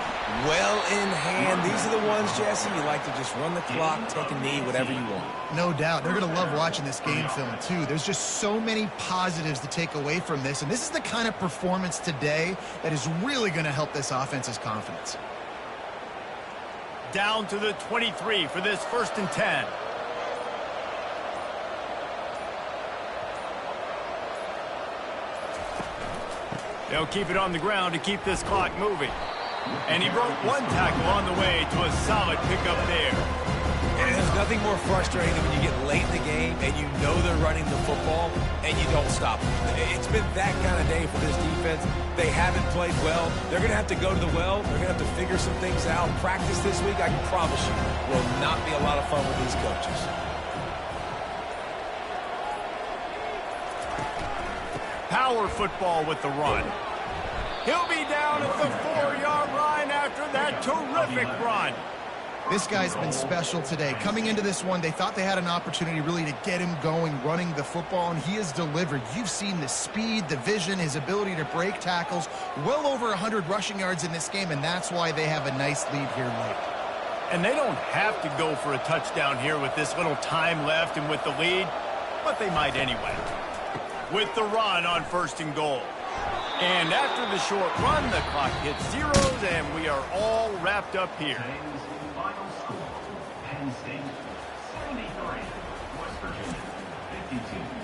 well in hand. These are the ones, Jesse, you like to just run the clock, take a knee, whatever you want. No doubt. They're going to love watching this game film, too. There's just so many positives to take away from this, and this is the kind of performance today that is really going to help this offense's confidence. Down to the 23 for this 1st and 10. They'll keep it on the ground to keep this clock moving. And he broke one tackle on the way to a solid pickup there. And there's nothing more frustrating than when you get late in the game and you know they're running the football and you don't stop them. It's been that kind of day for this defense. They haven't played well. They're going to have to go to the well. They're going to have to figure some things out. Practice this week, I can promise you, will not be a lot of fun with these coaches. Power football with the run. He'll be down at the 4-yard line after that terrific run. This guy's been special today. Coming into this one, they thought they had an opportunity really to get him going, running the football, and he has delivered. You've seen the speed, the vision, his ability to break tackles. Well over 100 rushing yards in this game, and that's why they have a nice lead here late. And they don't have to go for a touchdown here with this little time left and with the lead, but they might anyway. With the run on 1st and goal. And after the short run, the clock hits zeros, and we are all wrapped up here. Final score, Penn State 73, West Virginia 52.